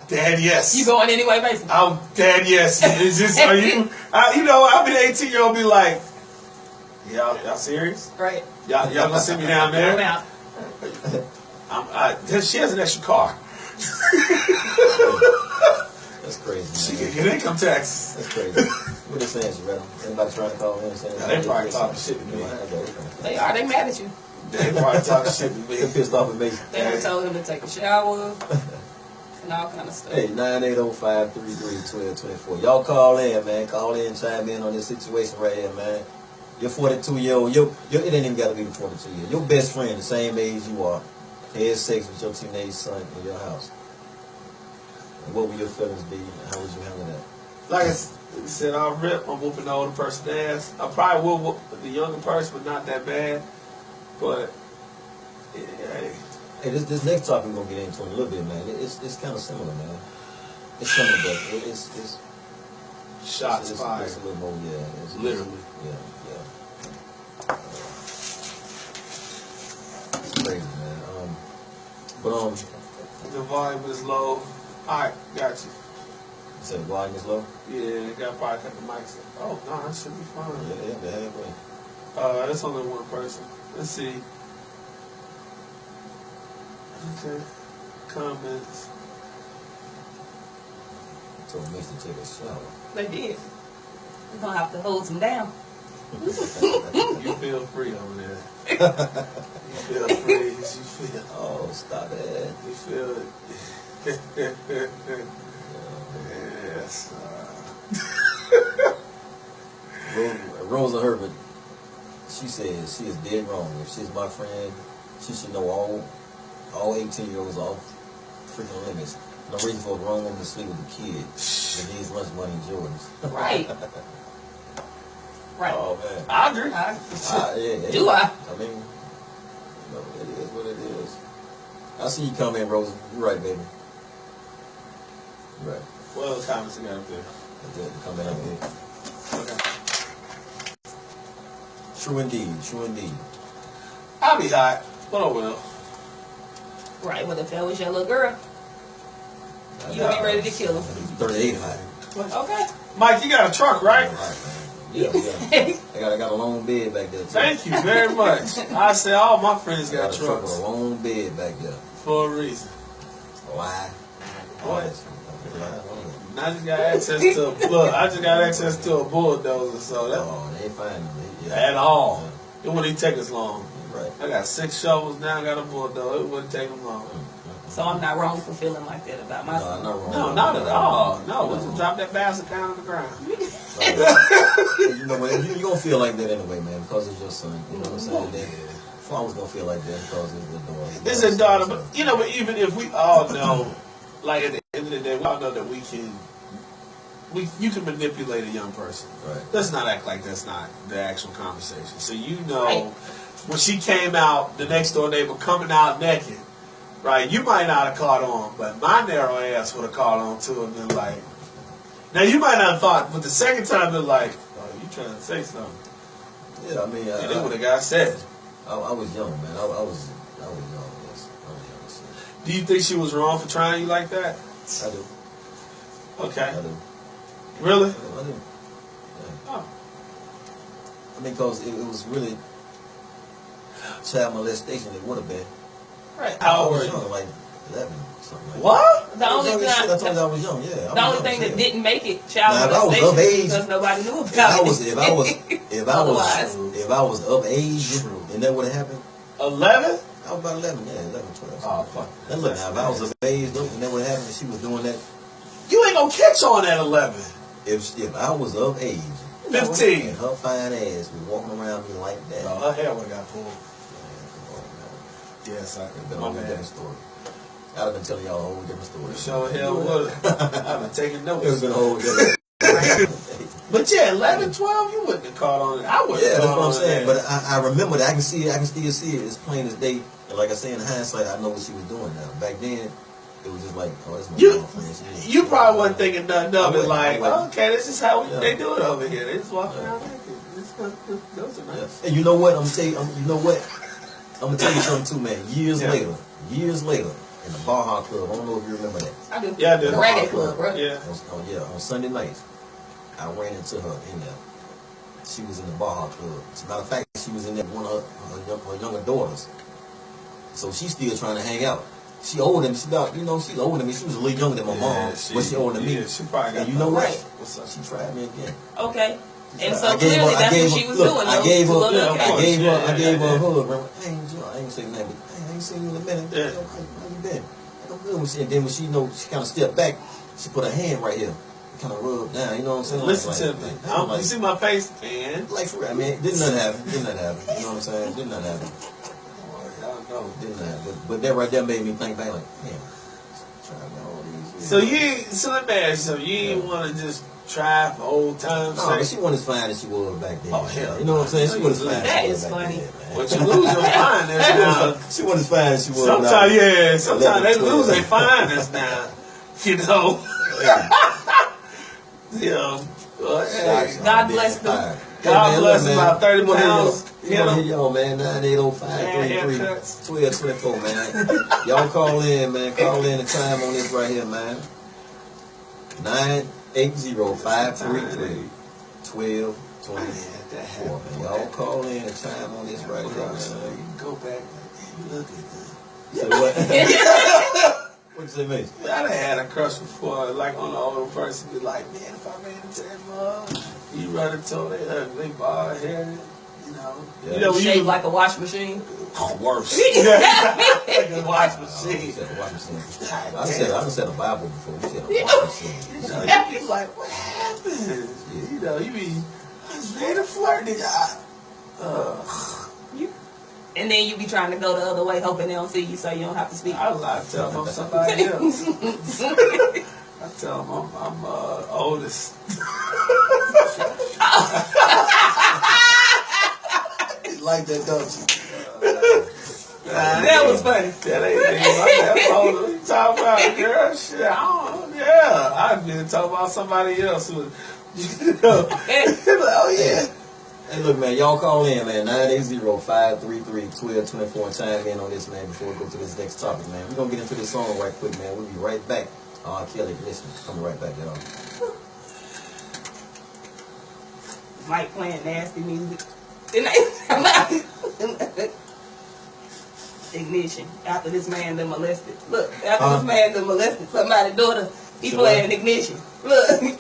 Dad, yes. You going anyway, basically? Dad, yes. It's just, are you, I'll be the 18-year-old be like, y'all serious? Right. Y'all gonna sit me down there? I'm out. She has an extra car. That's crazy, man. She can get income taxes. That's crazy. What they saying, Sheretta? Anybody trying to call in and saying They probably talking shit to me. They are. They mad at you. They probably talking shit to me. They pissed off at me. They done told him to take a shower and all kind of stuff. Hey, 980-533-1224. Y'all call in, man. Call in and chime in on this situation right here, man. You're 42-year-old. It ain't even got to be the 42-year-old. Your best friend, the same age you are, had sex with your teenage son in your house. And what would your feelings be? How would you handle that? Like I said, I'm whooping the older person's ass. I probably will whoop the younger person, but not that bad. But, yeah. Hey, this next topic we're going to get into in a little bit, man. It's kind of similar, man. It's similar, but it's shots fired. It's a little more, yeah. Literally. Yeah. It's crazy, man. The volume is low. Alright, got you. You said the volume is low? Yeah, got probably cut the mics. Oh, no, that should be fine. Yeah, they're halfway. That's only one person. Let's see. Okay. Comments. So it makes you take a shower. They did. We're going to have to hold them down. You feel free over there. You feel free. You feel. Oh, stop it. You feel it. Yes. Rosa Herbert, she says she is dead wrong. If she's my friend, she should know all 18-year-olds off freaking limits. No reason for a grown woman to sleep with a kid that needs lunch money and Jordans. Right. Right. Oh, man. I agree. Yeah. Do I? I mean, it is what it is. I see you come in, Rosa. You're right, baby. You're right. What other comments you got up there? Come in up here. Okay. True indeed. True indeed. I'll be hot, but I will. Right. Well, if that was your little girl, you would be ready to kill him. 38 high. Okay. Mike, you got a truck, right? Yeah. I got a long bed back there, too. Thank you very much. I say all my friends I got a truck with trucks a long bed back there. for a reason. Lie. What? I just got access to a bulldozer, so that Oh, they ain't finding me. Yeah. at all. It wouldn't even take us long. Right. I got 6 shovels now. I got a bulldozer. It wouldn't take them long. So I'm not wrong for feeling like that about myself. No, not wrong. No, not at all. No, let's just drop that bastard down on the ground. You know what? You're going to feel like that anyway, man, because it's your son. You know what I'm saying? Then Flowers going to feel like that because it's your daughter. It's a daughter, but you know, but even if we all know, like at the end of the day, we all know that you can manipulate a young person. Right. Let's not act like that's not the actual conversation. So you know, when she came out, the next door neighbor coming out naked, right? You might not have caught on, but my narrow ass would have caught on too and been like, now you might not have thought, but the second time they're like, oh, you trying to say something? Yeah, I mean, And then what the guy said. I was young, man. I was young. Yes, I was young. So. Do you think she was wrong for trying you like that? I do. Okay. I do. Really? I do. Yeah. Oh. I mean, because it was really child molestation. It would have been. Right. I How old were was you? young, like 11, something like What? The only that. thing I told you I was young. Yeah. the only thing that didn't make it child Now, if I was molestation of age, because nobody knew about If I was of age, and that would have happened. 11? I was about 11, yeah, 11, 12. Oh, fuck. Now look, now if I was of age, and that would have happened, and she was doing that. You ain't gonna catch on at 11. If I was of age, 15. and her fine ass was walking around me like that. No, her hair would have got pulled. Man, come on, man. Yes, I It's been a my whole man. different story. I'd have been telling y'all a whole different story. Sure hell would have. I've been taking It would have notes. been a whole different. But yeah, 11, 12, you wouldn't have caught on it. I wouldn't Yeah, have that's caught what I'm on saying. that. But I remember that. I can still see it as plain as day. And like I say, in hindsight, I know what she was doing now. Back then, it was just like, oh, that's my girlfriend. You probably wasn't thinking nothing of it. Like, I wasn't. okay, this is how Yeah. they do it over here. They just walk around naked. Those are Yeah. nice. And you know what? I'm gonna tell you. You know what? I'm gonna tell you something too, man. Years later, in the Baja Club. I don't know if you remember that. I do. Yeah, I do. The reggae club, bro. Yeah. On Sunday nights, I ran into her in there. She was in the Baja Club. As a matter of fact, she was in there with one of her younger daughters. So she's still trying to hang out. She older than me. She's older than me. She was a little younger than my mom, but she older than me. Yeah, she probably got And you know what? Right. What's up? She tried me again. Okay. And I so gave clearly her- I that's gave what she her- was look, doing. I though, gave to her- look yeah, at of it. course. I gave her a hug. Yeah. I ain't say nothing, but I ain't seen you in a minute. Yeah. How you been? I'm good. And then when she kind of stepped back, she put her hand right here, kind of rubbed down. You know what I'm saying? Listen like, to me. You see my face, man. like for real. I mean, didn't nothing happen. You know what I'm saying? Didn't nothing happen. Y'all know. Didn't happen. But that right there made me think back, like, man, trying all these. So let me ask you something. You ain't want to just try for old times' No, but sake? she wasn't as fine as she was back then. Oh, hell You know what I'm saying? She wasn't as fine That as she is was back funny. then, man. But you lose your fineness now. She wasn't as fine as she was. Sometimes, yeah, sometimes they 11, lose 12. their fineness now. You know? Yeah. Well, hey, God bless them. God bless them, about 30 pounds. You want to hit y'all, man. 9805-33-1224, man. Y'all call in, man. Call in the time on this right here, man. 980-533-1224, man. Y'all call in the time on this right here, man. You can go back. You look at this. Say what? What you say, mate? I done had a crush before, like on an older person, be like, man, if I ran into that mug, you run into they ugly, bald headed, you know. Yeah. You know, when Shaped you like a wash machine. worse. Like a wash I machine. said a washing machine. God I damn. said a Bible before. You said a washing machine. You know, you be like, what happened? You know, you be, I was ready to flirt, nigga. And then you be trying to go the other way, hoping they don't see you, so you don't have to speak. I lie to tell them I'm somebody else. I tell them I'm oldest. You like that, don't you? That was funny. That ain't that's older. What you talking about, girl? Shit, I don't. Yeah, I've been talking about somebody else who, you know, like, oh yeah. Hey, look, man, y'all call in, man. 980-533-1224 and chime in on this, man, before we go to this next topic, man. We're going to get into this song right quick, man. We'll be right back. Kelly, listen, coming right back, y'all. Mike playing nasty music. Ignition. After this man done molested. Look, after this man done molested somebody's daughter, he playing Ignition. Look, after we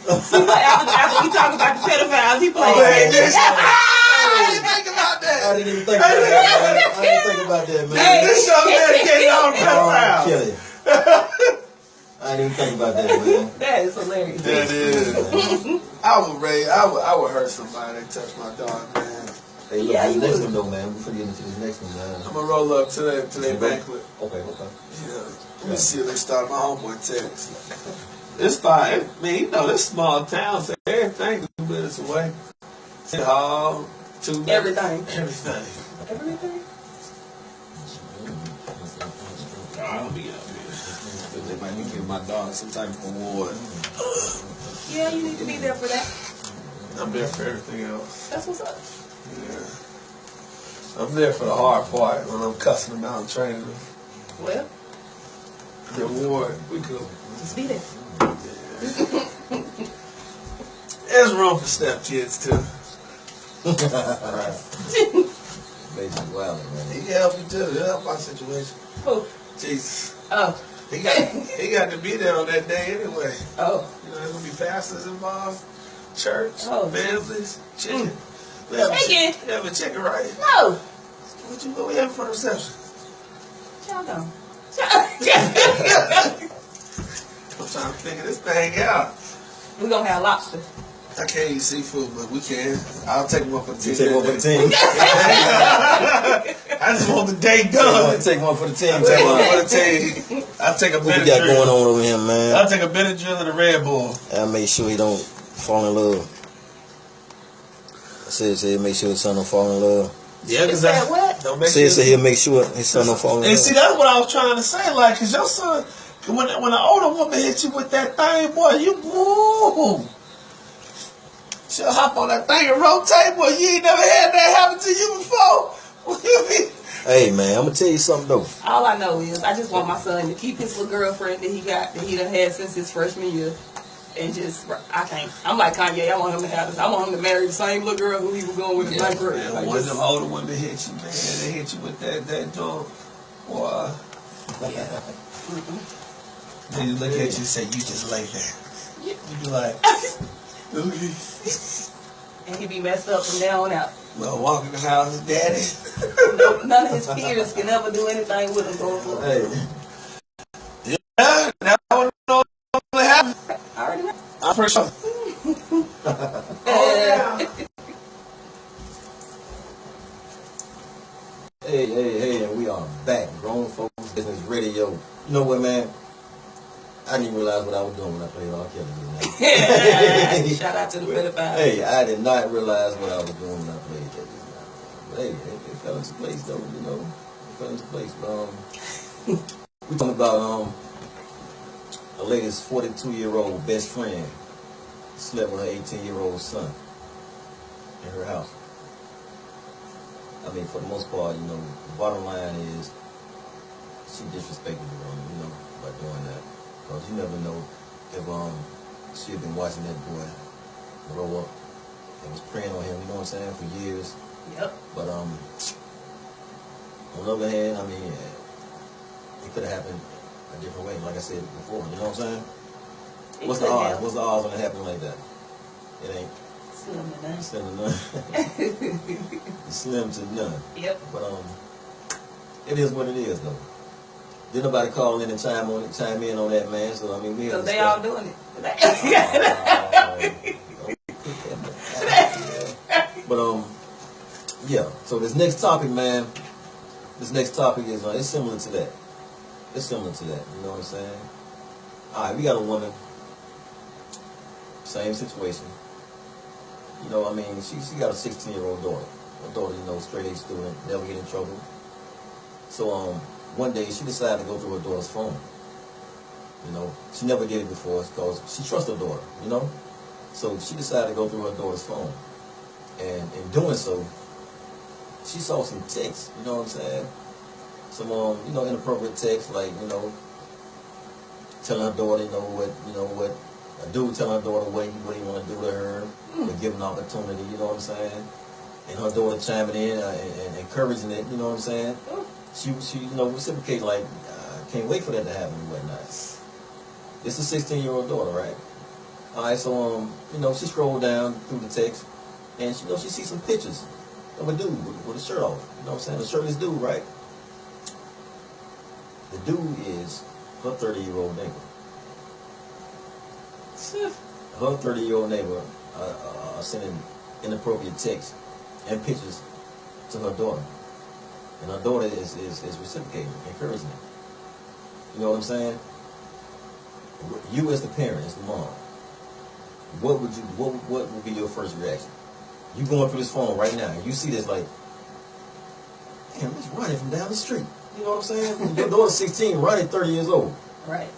talk about the pedophiles, he playing Ignition. I didn't think about that. I didn't even think about that, man. I didn't think about that, man. Hey. This show dedicated on Oh, pedophiles. kill it. I didn't even think about that, man. That is hilarious. That is. I would hurt somebody that touched my dog, man. Hey, look, Yeah, this you next would. one though, man. Before we get into this next one, man. I'm gonna roll up to that banquet. Okay. Yeah. Let me see if they start my homeboy text. It's fine. Man, you know, this small town, so everything 2 minutes away. City Hall, 2 minutes. Everything. Everything. Everything. I'll be up here. They might be giving my dog some type of award. Yeah, you need to be there for that. I'm there for everything else. That's what's up. Yeah. I'm there for the hard part when I'm cussing them out and training them. Well, The award, we cool. just be there. There's room for stepkids too. Basically, wow, man. He can help you too. He'll help my situation. Who? Jesus. Oh. He got to be there on that day anyway. Oh. You know, there's gonna be pastors involved, church, Oh. families, chicken. We Chicken? We have a chicken, right? No. What we having for the reception? Y'all know. I'm trying to figure this thing out. We're going to have lobster. I can't eat seafood, but we can. I'll take one for the team. You take one for the team. I just want the day done. Take one for the team. Take one for the team. I'll take a What we Benadryl. got going on over here, man? I'll take a Benadryl and a Red Bull. I make sure he don't fall in love. I said make sure his son don't fall in love. Yeah, because Said what? don't make Said sure. he'll make sure his son don't fall in And love. see, that's what I was trying to say. Like, cause your son, when an older woman hits you with that thing, boy, you woo. She'll hop on that thing and rotate, boy. You ain't never had that happen to you before. Hey, man, I'm gonna tell you something though. All I know is I just want my son to keep his little girlfriend that he done had since his freshman year. And just, I can't. I'm like Kanye. I want him to have this. I want him to marry the same little girl who he was going with in ninth grade. Man, Like, one of just- them older women hit you, man. They hit you with that joint. Boy, yeah. they look at you and say, you just lay there. Yeah. You be like, okay. And he be messed up from there on out. Well, walk in the house, daddy. None of his peers can ever do anything with him going forward. Hey, Yeah, that one don't really happen. I already know. I'm pretty sure. hey, and we are back. Grown Folks Business Radio. You know what, man? I didn't even realize what I was doing when I played R. Kelly. Shout out to the pedophile. Hey, I did not realize what I was doing when I played that. But hey, it fell into place though, you know. It fell into place. But, we talking about a lady's 42-year-old best friend slept with her 18-year-old son in her house. I mean, for the most part, you know, the bottom line is she disrespected the woman, you know, by doing that. Because you never know if she had been watching that boy grow up and was preying on him, you know what I'm saying, for years. Yep. But on the other hand, I mean, it could have happened a different way, like I said before, you know what I'm saying? It What's the could odds? have. What's the odds when it happened like that? It ain't Slim to none. slim to none. Slim to none. Yep. But it is what it is, though. Did nobody call in and chime in on that, man? So I mean, we Because they all doing it. But yeah. So this next topic, man. This next topic is it's similar to that. It's similar to that. You know what I'm saying? All right, we got a woman. Same situation. You know, I mean, she got a 16-year-old daughter. A daughter, you know, straight A student, never get in trouble. So one day she decided to go through her daughter's phone. You know, she never did it before because she trusts her daughter, you know? So she decided to go through her daughter's phone. And in doing so, she saw some texts, you know what I'm saying? Some, you know, inappropriate texts, like, you know, telling her daughter, what a dude telling her daughter what he want to do to her, but giving an opportunity, you know what I'm saying? And her daughter chiming in and encouraging it, you know what I'm saying? She you know, reciprocate like, I can't wait for that to happen and whatnot. It's a 16-year-old daughter, right? All right, so, you know, she scrolled down through the text, and, you know, she sees some pictures of a dude with a shirt off. You know what I'm saying? The shirtless dude, right? The dude is her 30-year-old neighbor. Her 30-year-old neighbor sending inappropriate texts and pictures to her daughter. And her daughter is reciprocating, encouraging it. You know what I'm saying? You as the parent, as the mom, what would be your first reaction? You going through this phone right now, and you see this like, damn, it's running from down the street. You know what I'm saying? Your daughter's 16, running 30 years old. Right.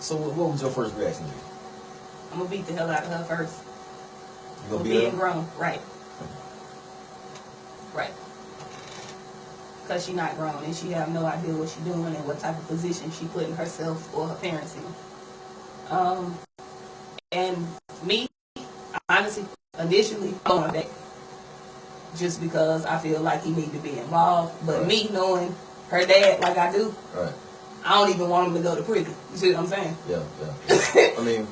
So what was your first reaction to you? I'm gonna beat the hell out of her first. You gonna For beat being her? grown, right? Right. Because she not grown and she have no idea what she doing and what type of position she putting herself or her parents in. And me, honestly, initially, I'm going back just because I feel like he need to be involved. But Right. me knowing her dad like I do, Right. I don't even want him to go to prison. You see what I'm saying? Yeah. I mean,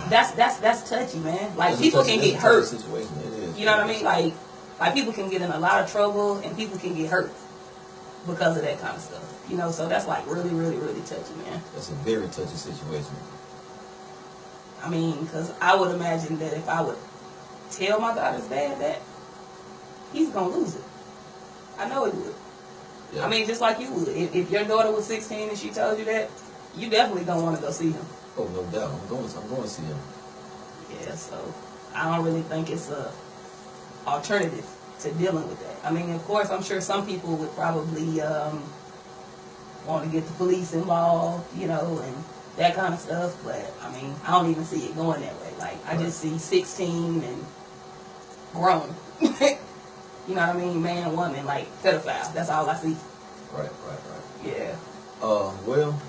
That's touchy, man. Like it's a people touchy- can it's get a touchy hurt. Situation. It is. You know what I mean? Like people can get in a lot of trouble and people can get hurt because of that kind of stuff. You know, so that's like really, really, really touchy, man. That's a very touchy situation. I mean, because I would imagine that if I would tell my daughter's dad that, he's gonna lose it. I know he would. Yeah. I mean, just like you would. If your daughter was 16 and she told you that, you definitely don't want to go see him. Oh, no doubt. I'm going to see him. Yeah, so I don't really think it's a alternative to dealing with that. I mean, of course, I'm sure some people would probably want to get the police involved, you know, and that kind of stuff. But I mean, I don't even see it going that way. Like, I just see 16 and grown. You know what I mean? Man, woman, like pedophile. That's all I see. Right. Yeah. Well,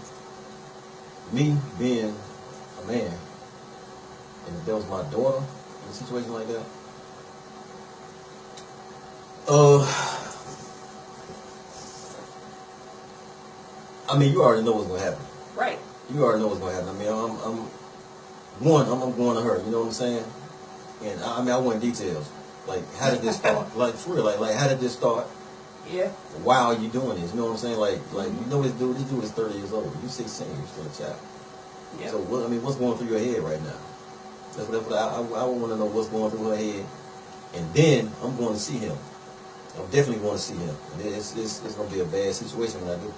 me being a man, and if that was my daughter in a situation like that, I mean, you already know what's gonna happen. Right. You already know what's gonna happen. I mean, I'm going to her. You know what I'm saying? And I mean, I want details. Like, how did this start? Like, for real, like, how did this start? Yeah. Why are you doing this? You know what I'm saying? Like, you know, this dude is 30 years old. You 16, you're still a child. Yeah. So, what's going through your head right now? That's what I want to know what's going through her head. And then I'm going to see him. I'm definitely going to see him. And it's going to be a bad situation when I do.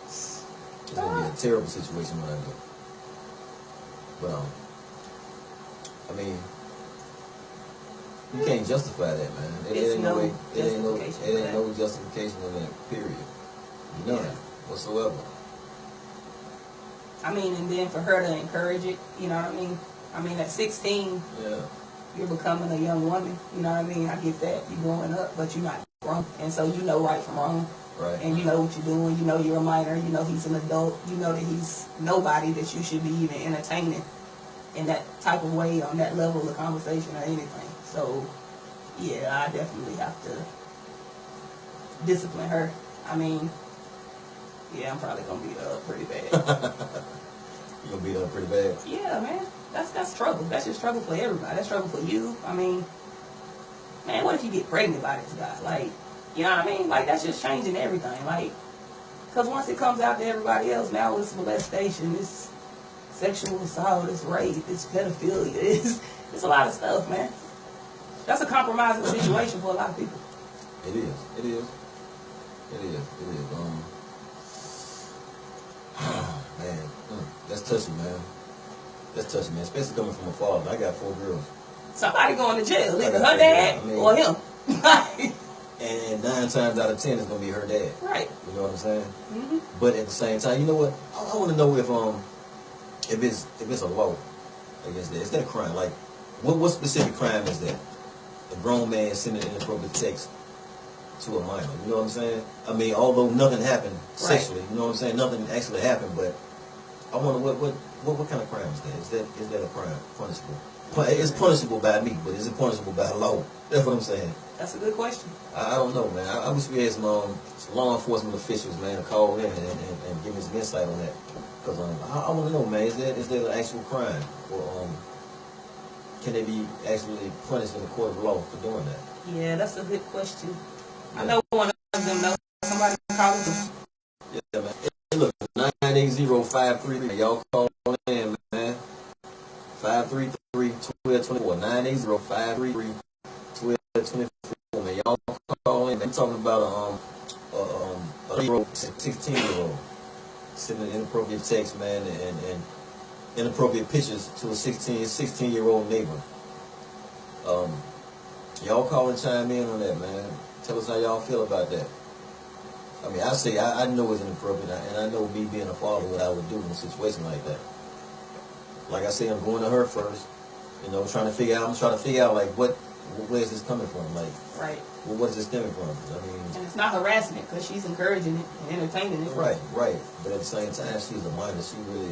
It's going to be a terrible situation when I do. But, I mean, you can't justify that, man. It ain't no justification in that, period. None whatsoever. I mean, and then for her to encourage it, you know what I mean? I mean, at 16, Yeah. you're becoming a young woman, you know what I mean? I get that, you're growing up, but you're not grown. And so you know right from wrong. Right. And you know what you're doing, you know you're a minor, you know he's an adult, you know that he's nobody that you should be even entertaining in that type of way, on that level of conversation or anything. So, yeah, I definitely have to discipline her. I mean, yeah, I'm probably going to beat her up pretty bad. You gonna beat her up pretty bad? Yeah, man. That's trouble. That's just trouble for everybody. That's trouble for you. I mean, man, what if you get pregnant by this guy? Like, you know what I mean? Like, that's just changing everything. Like, because once it comes out to everybody else, now it's molestation, it's sexual assault, it's rape, it's pedophilia, it's a lot of stuff, man. That's a compromising situation for a lot of people. It is. Man, that's touchy, man. That's touchy, man. Especially coming from a father. I got 4 girls. Somebody going to jail, either I her got dad I mean, or him. And 9 times out of 10, it's gonna be her dad. Right. You know what I'm saying? Mm-hmm. But at the same time, you know what? I want to know if it's a law against that. Is that a crime? Like, what specific crime is that? A grown man sending an inappropriate text to a minor. You know what I'm saying? I mean, although nothing happened sexually, you know what I'm saying? Nothing actually happened, but I wonder what kind of crime is that? Is that a crime? Punishable? It's punishable by me, but is it punishable by law? That's what I'm saying. That's a good question. I don't know, man. I wish we had some law enforcement officials, man, to call in and give me some insight on that. Because I want to know, man, is that an actual crime? Or can they be actually punished in the court of law for doing that? Yeah, that's a good question. I know one of them knows somebody called them. Yeah, man. Hey, look, 980-533. Y'all call in, man. 533-1224. 980-533-1224. Man, y'all call in. I'm talking about a 16-year-old sending inappropriate text, man, and inappropriate pictures to a 16-year-old neighbor. Y'all call and chime in on that, man. Tell us how y'all feel about that. I mean, I know it's inappropriate, and I know me being a father what I would do in a situation like that. Like I say, I'm going to her first, you know, trying to figure out like where is this coming from? Like, right. Well, what is this coming from? I mean, and it's not harassment because she's encouraging it and entertaining it. Right. But at the same time, she's a minor. She really,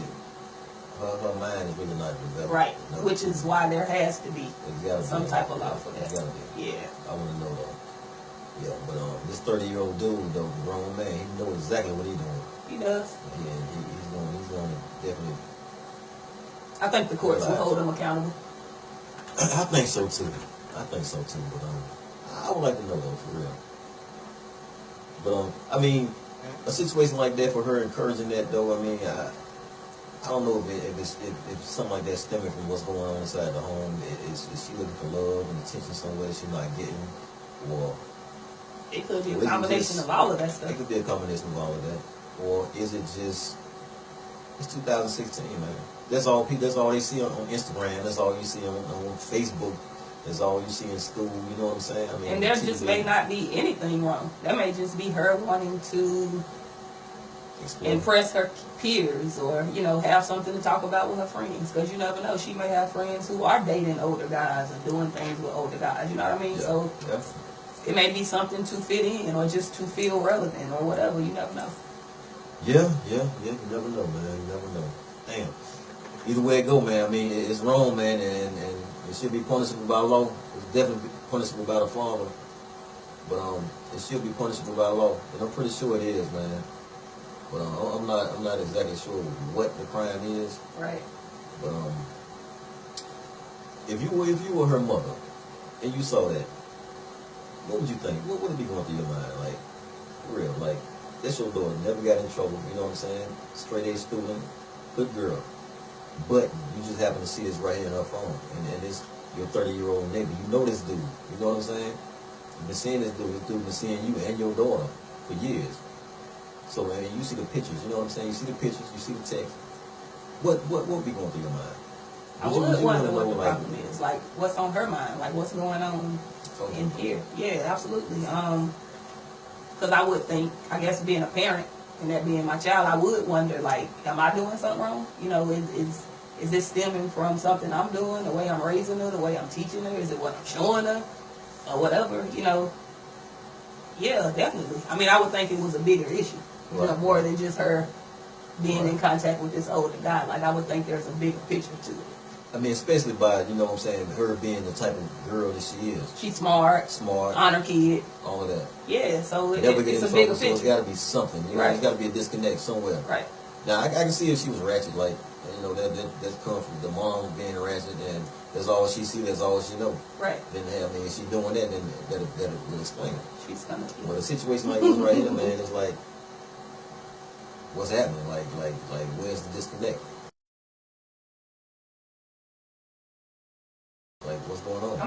her mind is really not developed. Right. You know? Which is why there has to be some type of law for that. Gotta be. Yeah. I want to know though. Yeah, but this 30-year-old dude, though, grown man, he knows exactly what he's doing. He does. Yeah, he's going to definitely. I think the courts will hold him accountable. I think so too. But I would like to know though, for real. But I mean, a situation like that for her encouraging that though, I mean, I don't know if something like that stemming from what's going on inside the home. Is she looking for love and attention somewhere that she's not getting, or it could be a combination of all of that stuff. It could be a combination of all of that, or is it just it's 2016, man? That's all they see on Instagram. That's all you see on Facebook. That's all you see in school. You know what I'm saying? I mean, and there just may not be anything wrong. That may just be her wanting to impress her peers, or have something to talk about with her friends. Because you never know, she may have friends who are dating older guys or doing things with older guys. You know what I mean? Yeah. So it may be something to fit in, or just to feel relevant, or whatever. You never know. Yeah. You never know, man. You never know. Damn. Either way it go, man. I mean, it's wrong, man, and it should be punishable by law. It's definitely punishable by the father, but it should be punishable by law, and I'm pretty sure it is, man. But I'm not exactly sure what the crime is. Right. But if you were her mother and you saw that, what would you think? What would be going through your mind? Like, for real, like, that's your daughter, never got in trouble, you know what I'm saying? Straight A student, good girl. But you just happen to see this right here in her phone, and it's your 30-year-old neighbor. You know this dude. You know what I'm saying? You've been seeing this dude. This dude been seeing you and your daughter for years. So, I mean, you see the pictures. You know what I'm saying? You see the pictures. You see the text. What be going through your mind? I would wonder what the problem is. Like, what's on her mind? Like, what's going on in here? Yeah, absolutely. Because I would think, I guess, being a parent, and that being my child, I would wonder, like, am I doing something wrong? Is this stemming from something I'm doing, the way I'm raising her, the way I'm teaching her? Is it what I'm showing her, or whatever? Yeah, definitely. I mean, I would think it was a bigger issue, more than just her being in contact with this older guy. Like, I would think there's a bigger picture to it. I mean, especially by, you know what I'm saying, her being the type of girl that she is. She's smart, honor kid. All of that. Yeah, so it's a bigger picture. So it's got to be something. There's got to be a disconnect somewhere. Right. Now, I can see if she was ratchet, like, that comes from the mom being ratchet, and that's all she see, that's all she know. Right. Then, I mean, if she's doing that, then that will explain it. She's gonna. But a situation like this right here, man, it's like, what's happening? Like, where's the disconnect?